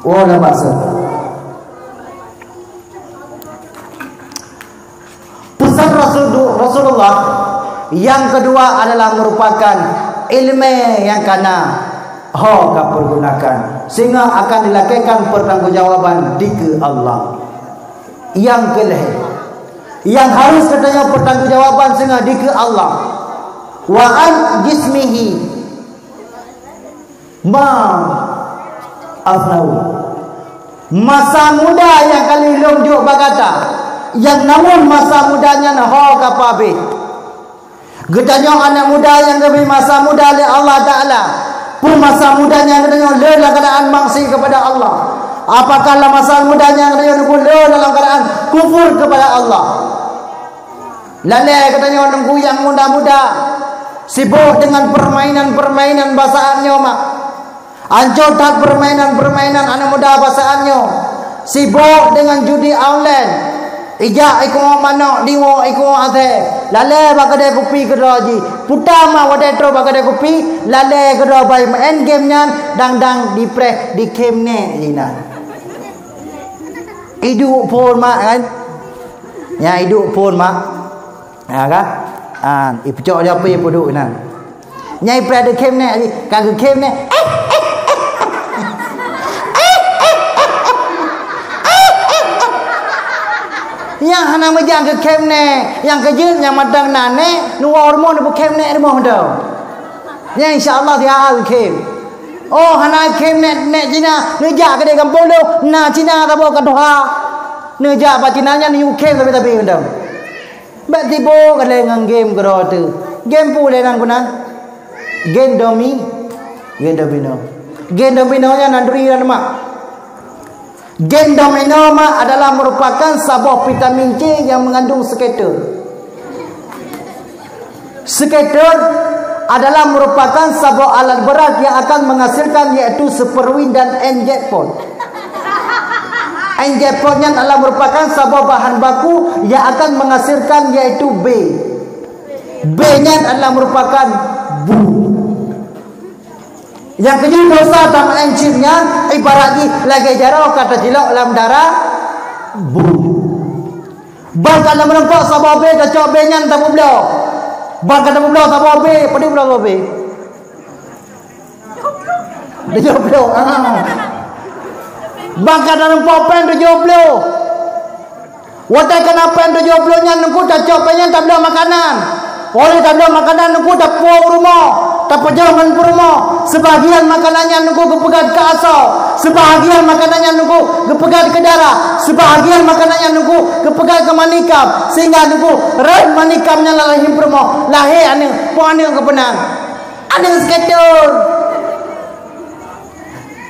Wala basa. Pesan Rasulullah yang kedua adalah merupakan ilmu yang kana pergunakan sehingga akan dilakukan pertanggungjawaban di ke Allah. Yang kelih yang harus katanya pertanggungjawaban sehingga di ke Allah. Wa an jismihi masa muda yang kali lonjok bagata yang namun masa mudanya kapabe getanya anak muda yang lebih masa muda oleh Allah Ta'ala pun masa mudanya getanya dalam keadaan maksi kepada Allah. Apakah masa mudanya getanya dalam keadaan kufur kepada Allah. Lalu katanya nunggu yang muda-muda sibuk dengan permainan-permainan bahasaannya mak. Ancol tak permainan-permainan anak muda bahasaannya. Sibuk dengan judi online. Ijak ikut mana diwo ikut ase. Lale bagade kopi keroji. Putama wadetro bagade kopi. Lale kero bay main game nya dang di pre di game ne lina. Hidup pun mak kan. Ya hidup pun mak. Ya kan? Ipecok dia apa puduk nan. Nyai pre di game ne kagak game ne. Yang hana majang ke kem ne, yang kejut yang madang nane, nuwa hormon bu kem ne mo ndo. Ya insyaallah dia kem. Oh hana kem ne Cina, neja ke de kampung do, na Cina ta bo ka doha. Neja ba Cina nya ni kem tapi ndo. Ba tibo ka le ngang game ko tu. Game pu le nang kunan. Game domino. Game domino nya nandri ran mak. Gen domino adalah merupakan sebuah vitamin C yang mengandung skater. Skater adalah merupakan sebuah alat berat yang akan menghasilkan yaitu superwin dan jackpot. Jackpotnya adalah merupakan sebuah bahan baku yang akan menghasilkan yaitu B. B-nya adalah merupakan bu. Yang kedua dosa dalam encimnya ibaratnya lagi jarau kata jilok dalam darah bu. Bahkan dalam menempat sabab be kacau be nyan tabu beliau. Bahkan tabu beliau sabab be padi beliau be. Dia beliau. Bahkan dalam popen dia beliau. Watai kenapa yang dia beliau nyan nunggu kacau be nyan tak beliau makanan. Oleh tak beliau makanan nunggu tak puang rumah. Tak perjalanan rumah. Sebagian makanannya nunggu kepegat ke asal. Sebahagian makanannya nunggu kepegal ke darah, sebahagian makanannya nunggu kepegal ke manikam, sehingga nunggu rai manikamnya lahir promo, lahir ane, pun ane kepenan, ane seketul.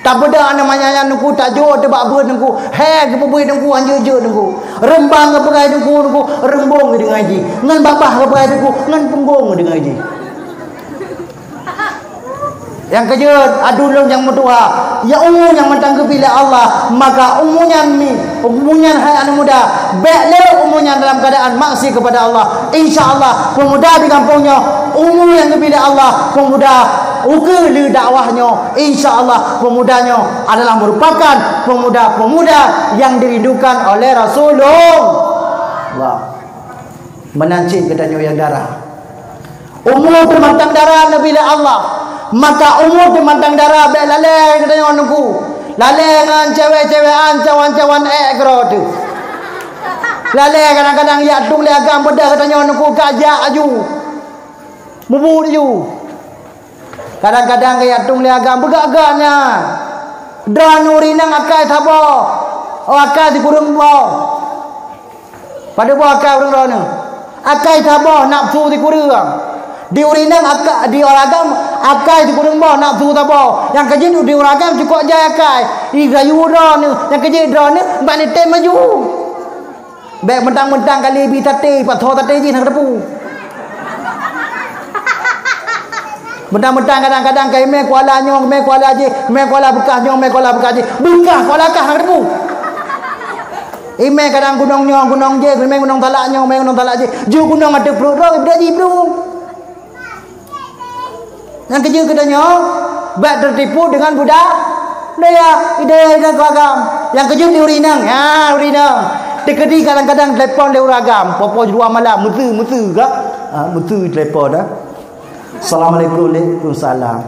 Tak beda namanya nunggu tak jauh tebak ber nunggu, he kepebui nunggu anjur nunggu, rembang kepegal nunggu rembong dengan ngaji, ngan babah kepegal nunggu, ngan penggong dengan ngaji. Yang kejut adulung yang mutua, ya umum yang mentanggapi oleh Allah, maka umumnya hai anak muda, baiklah umumnya dalam keadaan maksiat kepada Allah. Insya-Allah pemuda di kampungnya umum yang dipilih Allah, pemuda ukur dakwahnya. Insya-Allah pemudanya adalah merupakan pemuda-pemuda yang dirindukan oleh Rasulullah. Wah. Menancing katanya yang darah. Umur termantang darah Nabi Allah. Maka umur dimandang darah baik lalai katanya nunggu. Lalai dengan cewek-cewekan cawan-cawan ekro tu. Lalai kadang-kadang ya tung le agam bedah katanya nunggu kajak aju. Bubur aju. Kadang-kadang ya tung le agam begak-gaknya. Dan urinang akai thabo. Oh akai di kurung bo. Pada bo akai urang rono. Akai thabo nafsu di kurang. Di urinang akak di oragam akai di kurung bo nak tu tabo yang kejin di oragam cukup jaya akai i gayu ron yang kejin ron mbak ni tem maju baik mentang-mentang kali bi tate patho tate ji nang depu mentang-mentang kadang-kadang kai me kuala nyong me kuala ji me kuala bekas nyong me kuala bekas ji bekas kuala kah nang depu ime kadang gunung nyong gunung je me gunung talak nyong me gunung talak ji ju gunung ada perut ro ber ji bro. Yang kerja katanya bak tertipu dengan budak daya ide ragam. Yang kerja di urinang, ya urinang. Tekedi kadang-kadang telefon di ragam. Popo dua malam mutu ke? Mutu telefon dah. Assalamualaikum, Waalaikumsalam.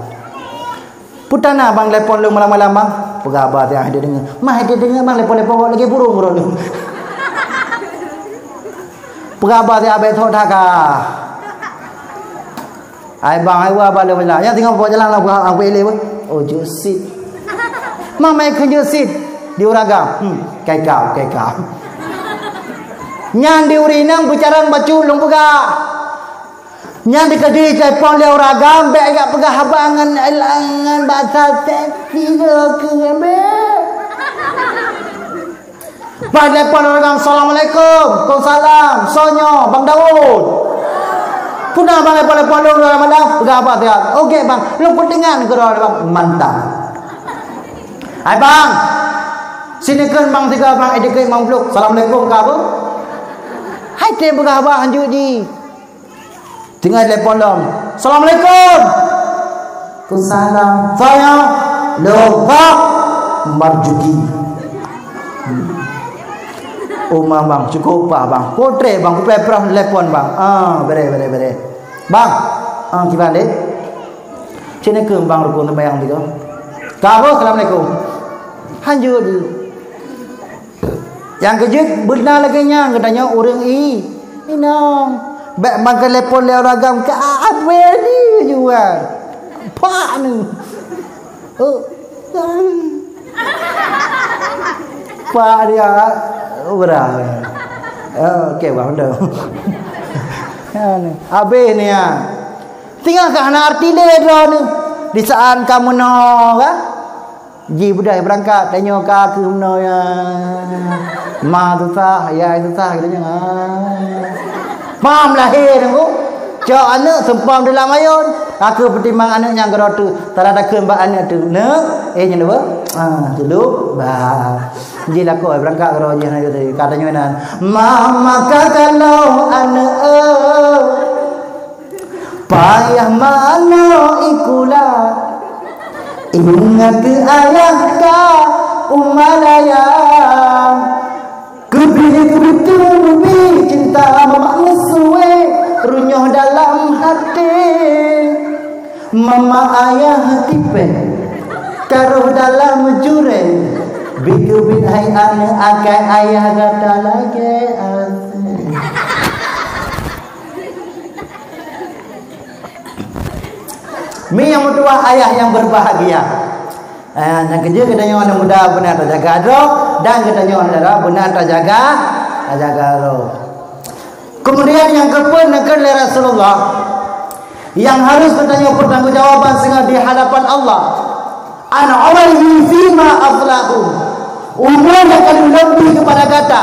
Putana bang telefon lu malam-malam bang. Pegabat yang ada dengar. Mah ada dengar bang telefon lagi burung ron. Pegabat yang abet thotaka. Ai bang ai wa ba le bala. Yang tengok jalan lah aku ele pun. Oh jusit. Mang mai kerja sit di uragam. Kai kau. Nyan di urinang bicara bacu long pega. Nyan di kedi telefon le uragam be agak pegah habangan elangan batal teksi ke be. Ba telefon uragam assalamualaikum. Waalaikumsalam. Sonyo Bang Daud. Puna bang lepas lu malam udah apa dia? Okey bang, lu pentingan ke bang mantap. Hai bang, sini kan bang tiga bang edek mang blok. Assalamualaikum kau. Hai te begah bah anjuk ji. Tinggal telefon lu. Assalamualaikum. Waalaikumsalam. Saya lupa marjuki. Umah bang cukup pak bang kotre bang kupai perah telepon bang bere bang kita deh cina ke bang rukun tembayang tiga kau assalamualaikum hanjur di yang kejut benar lagi nya katanya orang ini nong bak bang telepon le ragam ke apa ni jual pak ni pak dia berah. Okey bang dah. Habis ni ya. Tinggal kahana arti dia ni. Di saat kamu no kan? Ji budai berangkat tanya ka ke no ya. Ma tu sah, ya tu sah katanya. Mam lahir tu. Cak anak sempam dalam ayun. Aku pertimbang anak yang gerotu. Tak ada kembang anak tu. Nak? Yang dua. Dulu. Bah. Jadi aku berangkat kalau dia katanya nan. Mama kalau anak payah mana ikulah. Ingat ayah ka umalaya. Kebetul-betul cinta mama musuh runyuh dalam hati. Mama ayah tipe taruh dalam jurang. Biku bin hai anak akai ayah kata lagi Mi yang kedua ayah yang berbahagia. Yang kerja katanya orang muda benar terjaga roh, dan katanya orang darah benar terjaga roh. Kemudian yang kepenekan oleh Rasulullah, yang harus katanya pertanggungjawaban sehingga di hadapan Allah. Ana amalihi fima aflahu. Umur yang kali lebih kepada kata,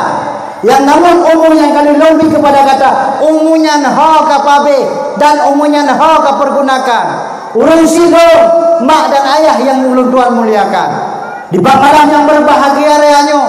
yang namun umur yang kali lebih kepada kata, umurnya ha kapabe dan umurnya ha kapergunakan. Urang silo mak dan ayah yang ulun Tuhan muliakan. Di malam yang berbahagia reanyo,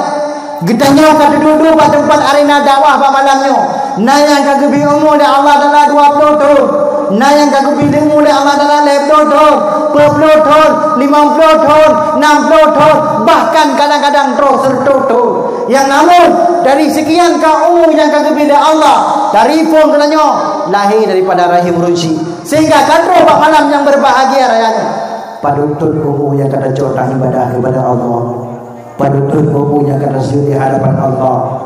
getanya kata duduk pada tempat arena dakwah pada malamnya. Nah yang kagebi umur dan Allah adalah 20 tahun. Nah yang kagebi umur dan Allah adalah 50 tahun, 40 tahun, 50 tahun, 60 tahun, bahkan kadang-kadang terus tahun. Yang namun dari sekian umur yang kagebi Allah, dari pun katanya lahir daripada rahim ruci. Sehingga kadro pada malam yang berbahagia rayanya. Padutun umur yang kata corak ibadah kepada Allah. Padutun umur yang kata sujud di hadapan Allah.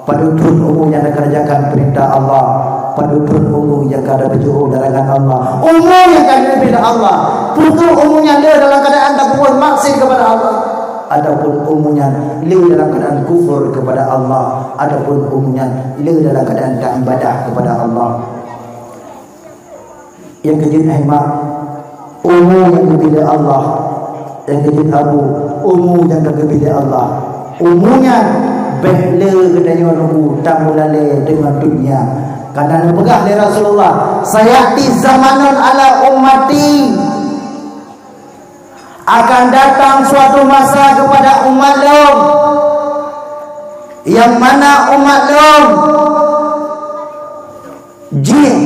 Padutun umur yang akan kerjakan perintah Allah. Padutun umur yang akan berjauh darangan Allah. Umur yang akan berbeda Allah. Putu umurnya dia dalam keadaan tak berbuat maksiat kepada Allah. Adapun umurnya dia dalam keadaan kufur kepada Allah. Adapun umurnya dia dalam keadaan tak ibadah kepada Allah. Yang kejut ahmak, umur yang berbeda Allah. Yang kejut abu, umur yang berbeda Allah. Umurnya behle katanya nunggu tamulale dengan dunia. Karena pegah dari Rasulullah, sayati zamanun ala ummati, akan datang suatu masa kepada umat Nuh, yang mana umat Nuh jin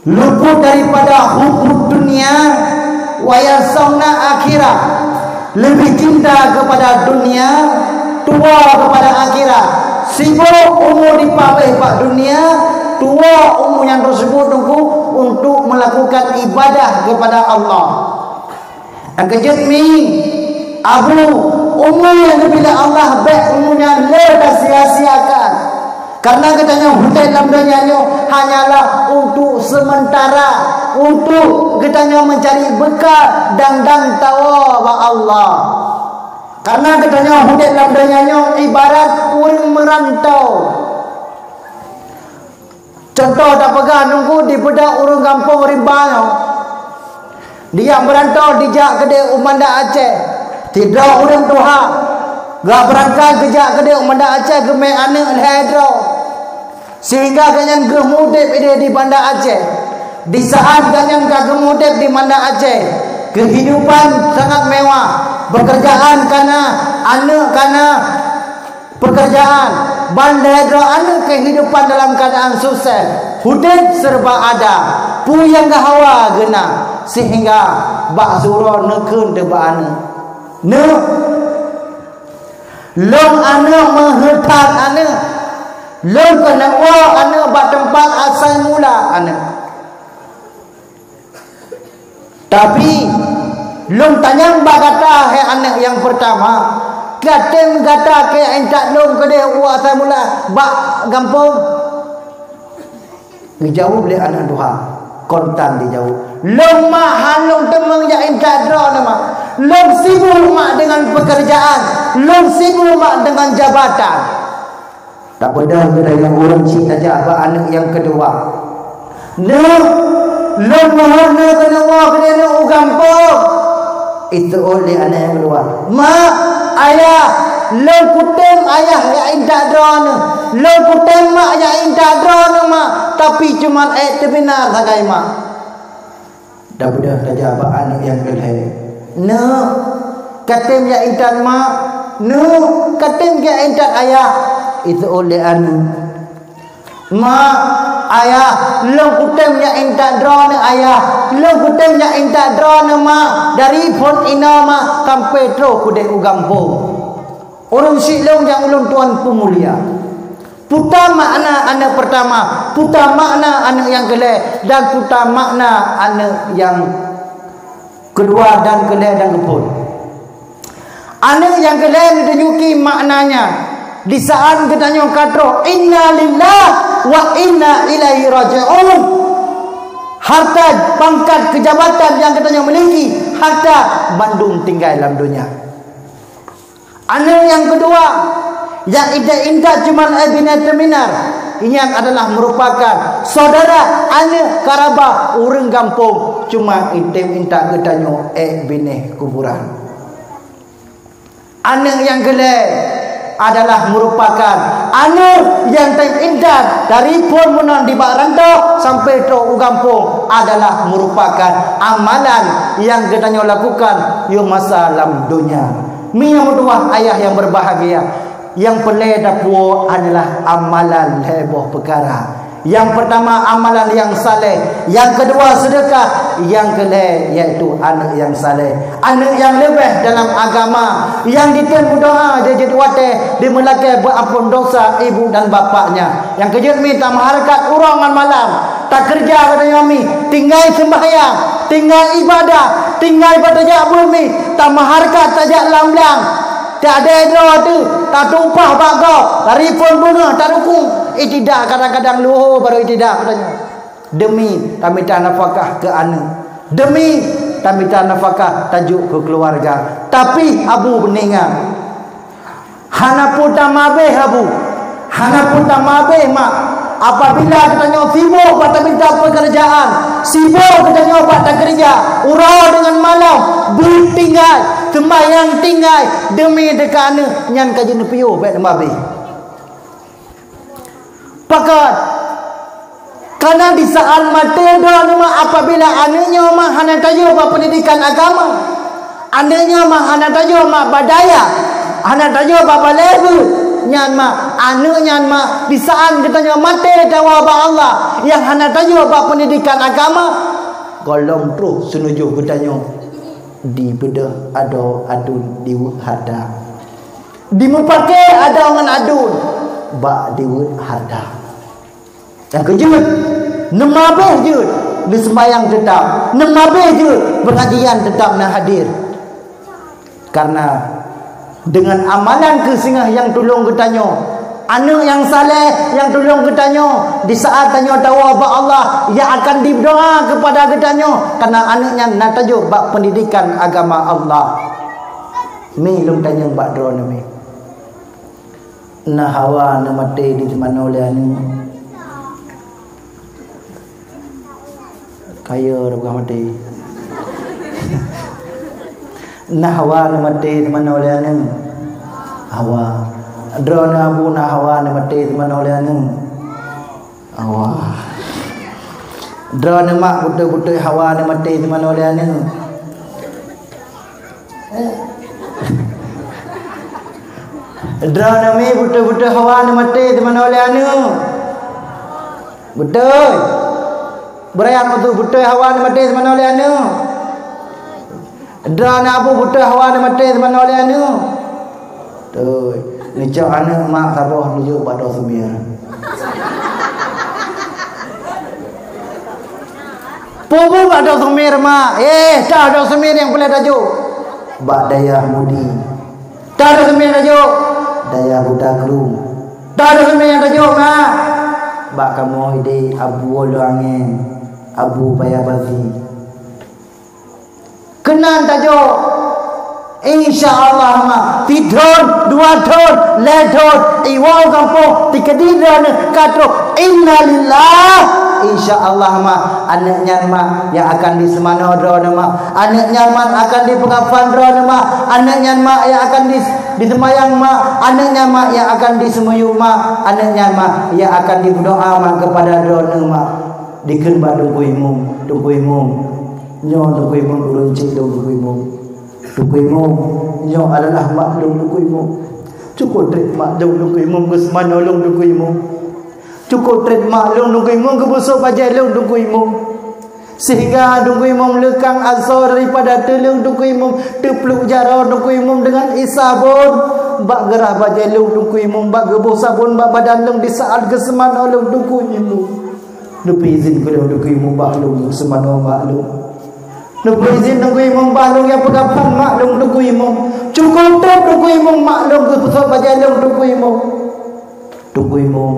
luput daripada hukum dunia, wayasawna akhirat, lebih cinta kepada dunia, tua kepada akhirat. Sibuk umur di pak dunia, tua umur yang tersebut tunggu untuk melakukan ibadah kepada Allah. Kejut mi abu umur yang bila Allah baik umurnya lepas sia-siakan. Karena katanya hutan dalam dunianya hanyalah untuk sementara, untuk katanya mencari bekal dan tawa wa Allah. Karena katanya hutan dalam dunianya ibarat orang merantau. Contoh tak pegang nunggu di bedak orang kampung rimbanya. Dia merantau dijak kedai Umanda Aceh. Tidak orang Tuhan. Gak berangkat kejak kedai Umanda Aceh gemai anak Hedro. Sehingga kanyan gemudip dia di Banda Aceh. Di saat kanyan gemudip di Banda Aceh, kehidupan sangat mewah. Pekerjaan karena anak karena pekerjaan. Banda Hedro anak kehidupan dalam keadaan sukses. Hudud serba ada. Puyang gahawa gena. Sehingga bak surah nekun teba anak. Ne long anak menghetat anak. Long kena wa anak bak tempat asal mula anak. Tapi long tanyang bak kata hai anak yang pertama. Katem kata ke entak long ke dia wa asal mula bak gampung. Dijauh oleh anak Tuhan. Kontan dijauh. Long mak halong temeng ya entak dra nama. Long sibuk mak dengan pekerjaan. Long sibuk mak dengan jabatan. Tak beda kita yang orang cik saja apa anak yang kedua. Long mohon kena wa kena ugampung. Itu oleh anak yang kedua. Mak, ayah, long kutem ayah ya entak dra na. Long kutem mak ya entak dra na mak. Tapi cuma benar sagai mak. Dah beda saja apa anak yang kedua. No, katem ya entak mak. No, katem ya entak ayah. Itu oleh anu mak ayah long kutem ya entak drone ayah long kutem ya entak drone mak dari pon ina mak sampai tro kude ugampung orang silong yang ulun tuan pemulia puta makna anak pertama, puta makna anak yang kedua, dan puta makna anak yang kedua dan kedua dan kepun. Anak yang kedua ditunjuki maknanya di saat katanya kata inna lillah wa inna ilaihi raji'un. harta, pangkat, kejabatan yang katanya memiliki, harta, bandung tinggal dalam dunia. Anak yang kedua, yang indah cuma bina terminar, ini yang adalah merupakan saudara anak karaba orang kampung, cuma inta katanya bina kuburan. Anak yang gelap adalah merupakan anak yang terindah dari pun menon di bak rantau sampai ke kampung, adalah merupakan amalan yang katanya lakukan yo masa dalam dunia. Mi yang kedua, ayah yang berbahagia, yang pelai dapur adalah amalan heboh perkara. Yang pertama amalan yang saleh, yang kedua sedekah, yang kelai iaitu anak yang saleh, anak yang lebih dalam agama, yang ditian berdoa dia jadi wate, dia melakai berampun dosa ibu dan bapaknya. Yang kejut minta masyarakat urangan malam, tak kerja katanya kami, tinggal sembahyang, tinggal ibadah, tinggal pada jak bumi, tak masyarakat tak jak lam-lam, tak ada doa tu, tak tumpah bakau, dari pun bunga, tak dukung. Tidak kadang-kadang luhur baru tidak katanya. Demi tamita nafkah ke anak, demi tamita nafkah tajuk ke keluarga. Tapi abu beningan, hana pun tak mabeh abu, hana pun tak mabeh mak. Apabila katanya sibuk pada minta pekerjaan, sibuk katanya pada kerja, urau dengan malam, bertinggal, sembahyang tinggal demi dekat anak nyan kaji nepiu baik mabeh. Pakat karena di saat mati doa nama apabila anaknya mah hana tajuk pendidikan agama, anaknya mah hana tajuk badaya, hana tajuk balebu, nyan mah anak nyan mah di saat katanya mati dawa Allah yang hana tajuk pendidikan agama, golong terus senuju katanya di bedah ada adun di hada, di mupake ada orang adun bak di hada. Yang kejut, nemabeh je di sembahyang tetap, nemabeh je pengajian tetap nak hadir. Karena dengan amalan kesingah yang tolong ketanya, anak yang saleh yang tolong ketanya, di saat tanya tahu apa Allah yang akan diberdoa kepada ketanya, karena anaknya nak tajuk bak pendidikan agama Allah. Mi lum tanya bak doa ni. Nah hawa na mati di mana oleh anu kaya bukan mati. Nah hawa na mati di mana oleh anu hawa. Drona abu na hawa na mati di mana oleh anu hawa. Drona mak betul-betul hawa na mati di mana oleh anu. Drona mi betul-betul hawa na mati di mana oleh anu. Betul. Berayan betul-betul hawa ni mati semana oleh anu. Dan abu betul hawa ni mati semana oleh anu. Tuh, ni cak anak mak sabar nuju pada semir. Pupu pada semir mak. Tak ada semir yang boleh tajuk. Bak daya mudi. Tak ada semir tajuk. Daya budak lu. Tak ada semir yang tajuk mak. Bak kamu ide abu ulu angin. Abu Bayabazi kenan tajuk insyaallah mah tidon dua don ledon iwau kampung tikadiran katro innalillah insyaallah mah anaknya mah yang akan disemana drone mah anaknya mah akan di pengafan drone mah anaknya mah yang akan disemayang mah anaknya mah yang akan disemuyu mah anaknya mah yang akan diberdoa mah kepada drone mah diken ba dungkuimu nyo dungkuimu urun cik dungkuimu nyo adalah maklum dungkuimu cukup trik maklum dungkuimu gesman nolong dungkuimu cukup trik maklum dungkuimu kebusuk bajelung dungkuimu sehingga dungkuimu melekang azor daripada telung dungkuimu tepluk jarau dungkuimu dengan isabun bak gerah bajelung dungkuimu bak gebuh sabun bak badan di saat gesman nolong dungkuimu. Nupi izin kalau nukui membahlung semana maklum. Nupi izin nukui membahlung yang pegapan maklum nukui mem. Cukup tak nukui mem maklum ke pusat bajalung nukui mem. Nukui mem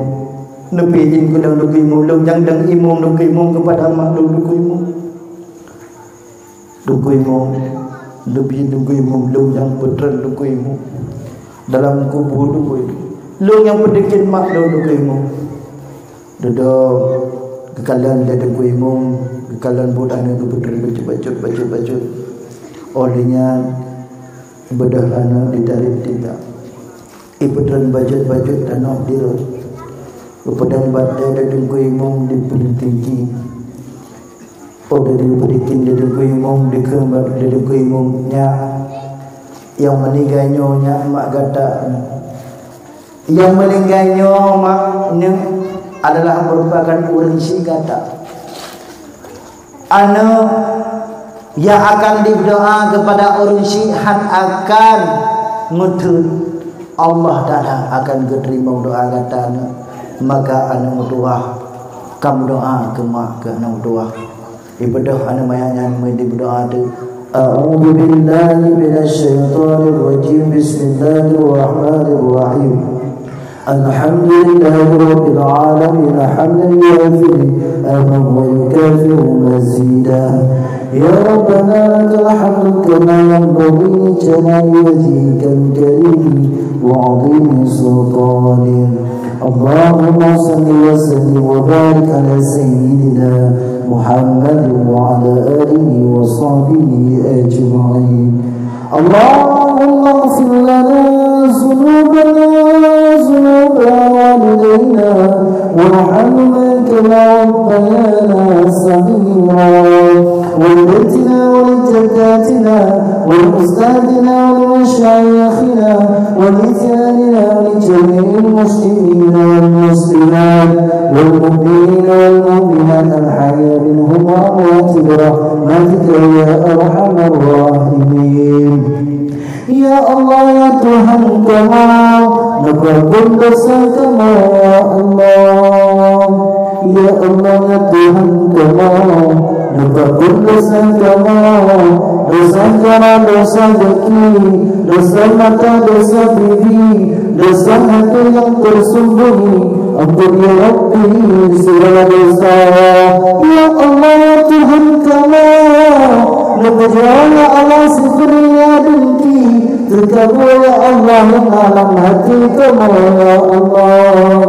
Lebih in kulang dukuimu, lu yang dang imum dukuimu kepada makhluk dukuimu. Dukuimu, lebih dukuimu, lu yang petran dukuimu. Dalam kubur dukuimu. Lu yang pedikit makhluk dukuimu. Duduk kekalian dia dukuimu, kekalian budaknya kepetran bacut. Olehnya ibadah anak ditarik tidak. Ipetran bacut tanah dia. Kepadang badai dan dengkui imam di paling tinggi. Oh dari berikin dari dengkui imam di kembar dari dengkui imamnya. Yang meninggalnya mak kata. Yang meninggalnya maknya adalah merupakan orang si kata. Anu yang akan diberdoa kepada orang syihan akan ngutut Allah Ta'ala akan keterima doa katanya. Maka anak doa kamu doa ke mak ke anak doa ibadah anak mayanya mesti berdoa tu a'udzu billahi minasyaitonir rajim bismillahirrahmanirrahim alhamdulillahi rabbil alamin hamdan yuwafi wa yukafi'u mazida ya rabbana lakal hamdu kama yanbaghi li jalali wajhikal karim wa 'azimi sultanik اللهم صل وسلم وبارك على سيدنا محمد وعلى آله وصحبه أجمعين اللهم اغفر لنا ذنوبنا ذنوب والدينا وارحمنا كما ربيانا صغيرا ولبيتنا ولجداتنا ولأستاذنا ولمشايخنا ولإخواننا ولجميع المسلمين والمسلمات والمؤمنين والمؤمنات الحياة منهم وأموات برحمتك يا أرحم الراحمين. Ya Allah ya Tuhan kami, nakabul dosa kami ya Allah. Ya Allah ya Tuhan kami, nakabul dosa kami. Dosa cara, dosa kaki, dosa mata, dosa pipi, dosa hati yang tersembunyi. Ampun ya Rabbi segala dosa. Ya Allah ya Tuhan kami, nakabul Allah sifriya dengki. Terkabul ya Allah yang alam hati kamu ya Allah.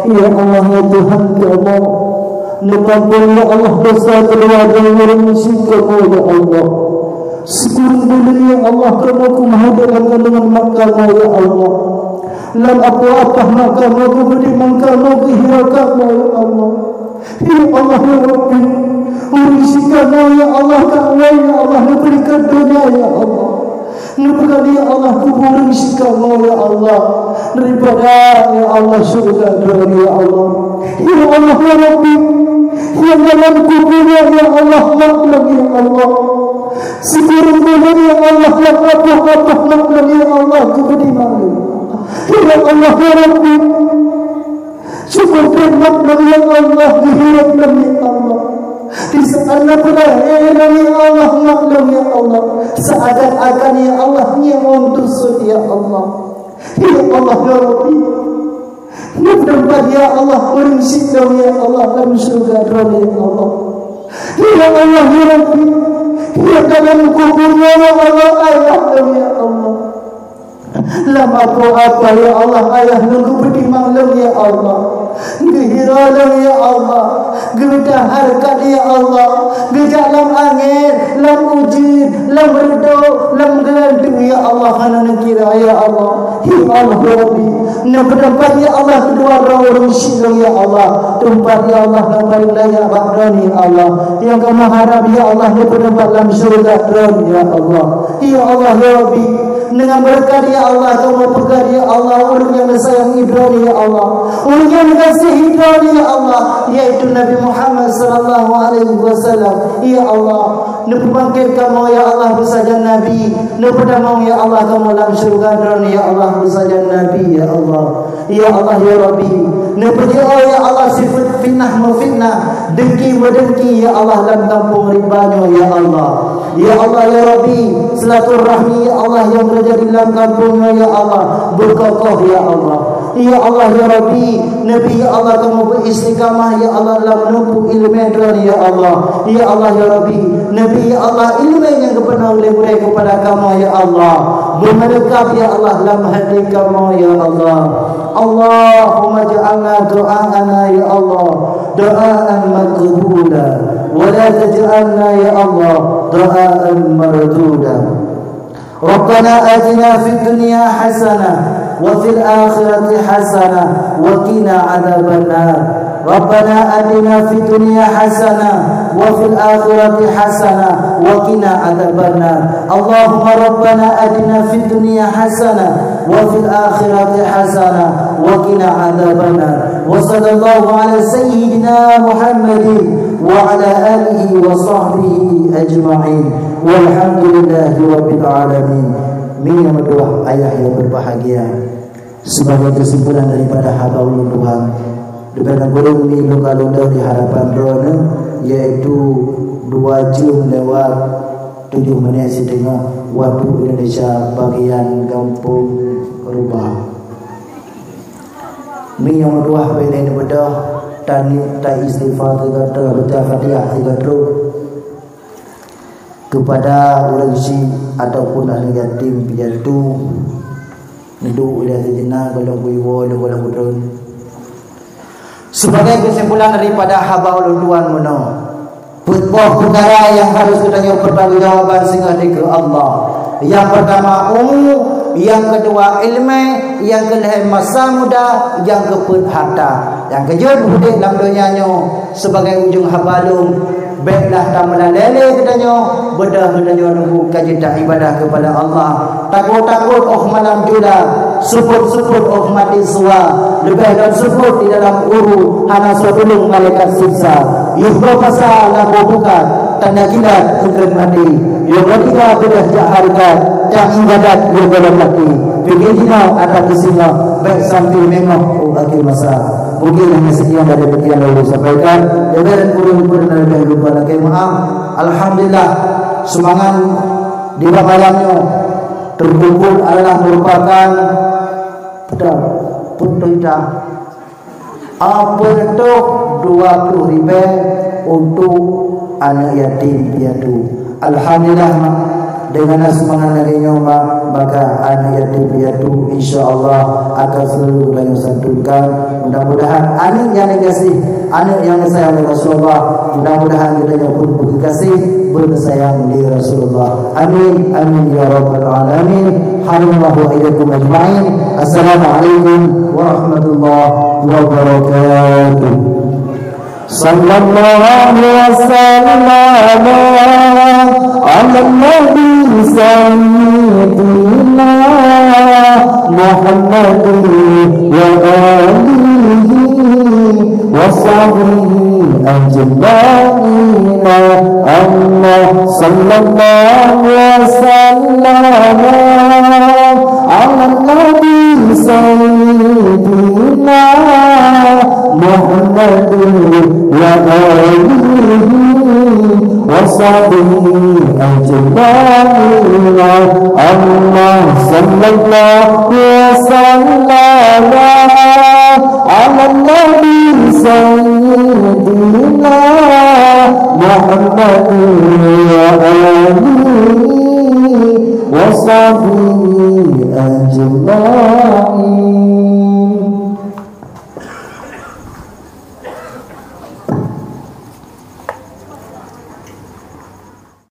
Ya Allah ya Tuhan kamu, nakabul ya Allah dosa keluarga yang kamu ya Allah. Sekurang ya Allah kamu kumahadakan dengan makamu ya Allah. Lam apa-apa makamu kuberiman kamu kehirakanmu ya Allah. Ya Allah ya Rabbi, urisi kamu ya Allah kamu ya Allah, berikan dunia ya Allah. Nubkan ya Allah kubur isi kamu ya Allah, daripada ya Allah surga ya Allah. Ya Allah ya Rabbi, yang dalam kuburnya ya Allah makhluk ya Allah. Sekurang ya Allah yang apa-apa makhluk ya Allah kuberiman ya Allah ya Rabbi. Syukur makhluk ya Allah dihirapkan ya Allah. Di sana berakhir ya Allah maklum ya Allah. Seakan-akan ya Allah yang untusud ya Allah. Ya Allah ya Rabbi, mudah-mudahan ya Allah bersikap ya Allah dalam surga ya Allah. Ya Allah ya Rabbi, ya dalam kuburnya ya Allah ayah ya Allah. Lama apa ya Allah ayah nunggu berdimaklum ya Allah. Gehiralam ya Allah, gedaharkan ya Allah, gejalam angin, lam ujin, lam redo, lam gelandu ya Allah, karena kira ya Allah. Ya Allah ya Rabbi, nak bertempat ya Allah kedua orang silong ya Allah, tempat ya Allah yang paling layak bakdani ya Allah, yang kamu harap ya Allah nak bertempat dalam surga ya Allah. Ya Allah ya Rabbi, dengan berkat ya Allah kamu pegang ya Allah orang yang sayang Ibrahim ya Allah, orang yang kasih Ibrahim ya Allah, yaitu Nabi Muhammad sallallahu alaihi wasallam. Ya Allah, nak bangkit kamu ya Allah bersaja Nabi, nak berdamai ya Allah kamu dalam surga ya Allah bersaja Nabi ya Allah. Ya Allah ya Rabbi, nak berdoa ya Allah sifat fitnah mufitnah, dengki mendengki ya Allah dalam kampung ribanya ya Allah. Ya Allah ya Rabbi, silaturahmi ya Allah yang berada di dalam kampungnya ya Allah berkokoh ya Allah. Ya Allah ya Rabbi, Nabi ya Allah kamu beristiqamah ya Allah dalam menumpuk ilmu ya Allah. Ya Allah ya Rabbi, Nabi ya Allah ilmu yang kepenuh oleh murid kepada kamu ya Allah. Bermelekap ya Allah dalam hati kamu ya Allah. Allahumma ja'alna doa'ana ya Allah doa'an maqbula wa la taj'alna ya Allah doa'an marduda. Rabbana atina fid dunya hasanah wa fil akhirati hasanah wa qina adzabannar. Rabbana atina fid dunya hasanah wa fil akhirati hasanah wa qina adzabannar. Allahumma rabbana atina fid dunya hasanah wa fil akhirati hasanah wa qina adzabannar. Wa sallallahu ala sayyidina Muhammadin wa ala alihi wa sahbihi ajma'in. Walhamdulillahi rabbil alamin. Min berdoa ayah yang berbahagia sebagai kesimpulan daripada habaul Tuhan dengan guru ini luka-luka di hadapan drone, yaitu 2 jam lewat 7 menit setengah waktu Indonesia bagian kampung Rubah. Min yang berdoa pada ini berdoa tani tak istighfar kata baca Fatihah 3 kepada orang si ataupun ahli yatim piatu hidup ila jenah kalau kuiwo kalau kudun. Sebagai kesimpulan daripada habaul Tuhan mono, perkara yang harus kita pertanggungjawaban sehingga ke Allah. Yang pertama umum, yang kedua ilmu, yang ketiga masa muda, yang keempat harta. Yang keempat budak dalam dunianya sebagai ujung habalung. Baiklah tamalan lele katanya, bedah katanya nunggu kaji tak ibadah kepada Allah. Takut-takut malam jula, suput-suput mati suwa, lebih dan suput di dalam uru hana sebelum malaikat siksa. Yuhro pasal laku bukan tanda kilat kekeren mati. Yang ketiga bedah jaharga, jak ibadat berdalam mati. Fikir jinau atas kesina, baik sambil mengok akhir masa. Mungkin hanya sekian dari yang lalu sampaikan. Dan kurang-kurang dan lebih lupa lagi maaf. Alhamdulillah semangat di malamnya terkumpul adalah merupakan putra apa itu 20.000 untuk anak yatim piatu. Alhamdulillah dengan semangat darinya maka anak yatim piatu insyaAllah akan selalu banyak santunkan. Mudah-mudahan anak yang dikasih, anak yang disayang oleh Rasulullah, mudah-mudahan kita pun berkasih bersayang di Rasulullah. Amin amin ya rabbal alamin. Harimallahu wa iyyakum ajma'in. Assalamualaikum warahmatullahi wabarakatuh. Sallallahu wasallam ala nabi sayyidina Muhammadin wa alihi wa sahbihi ajma'in. Allah sallallahu wasallam ala nabi sayyidina Muhammadin wa alihi wa sahbihi ajma'in. Allah sallallahu wasallam ala nabi sayyidina Muhammadin wa alihi wa sahbihi ajma'in.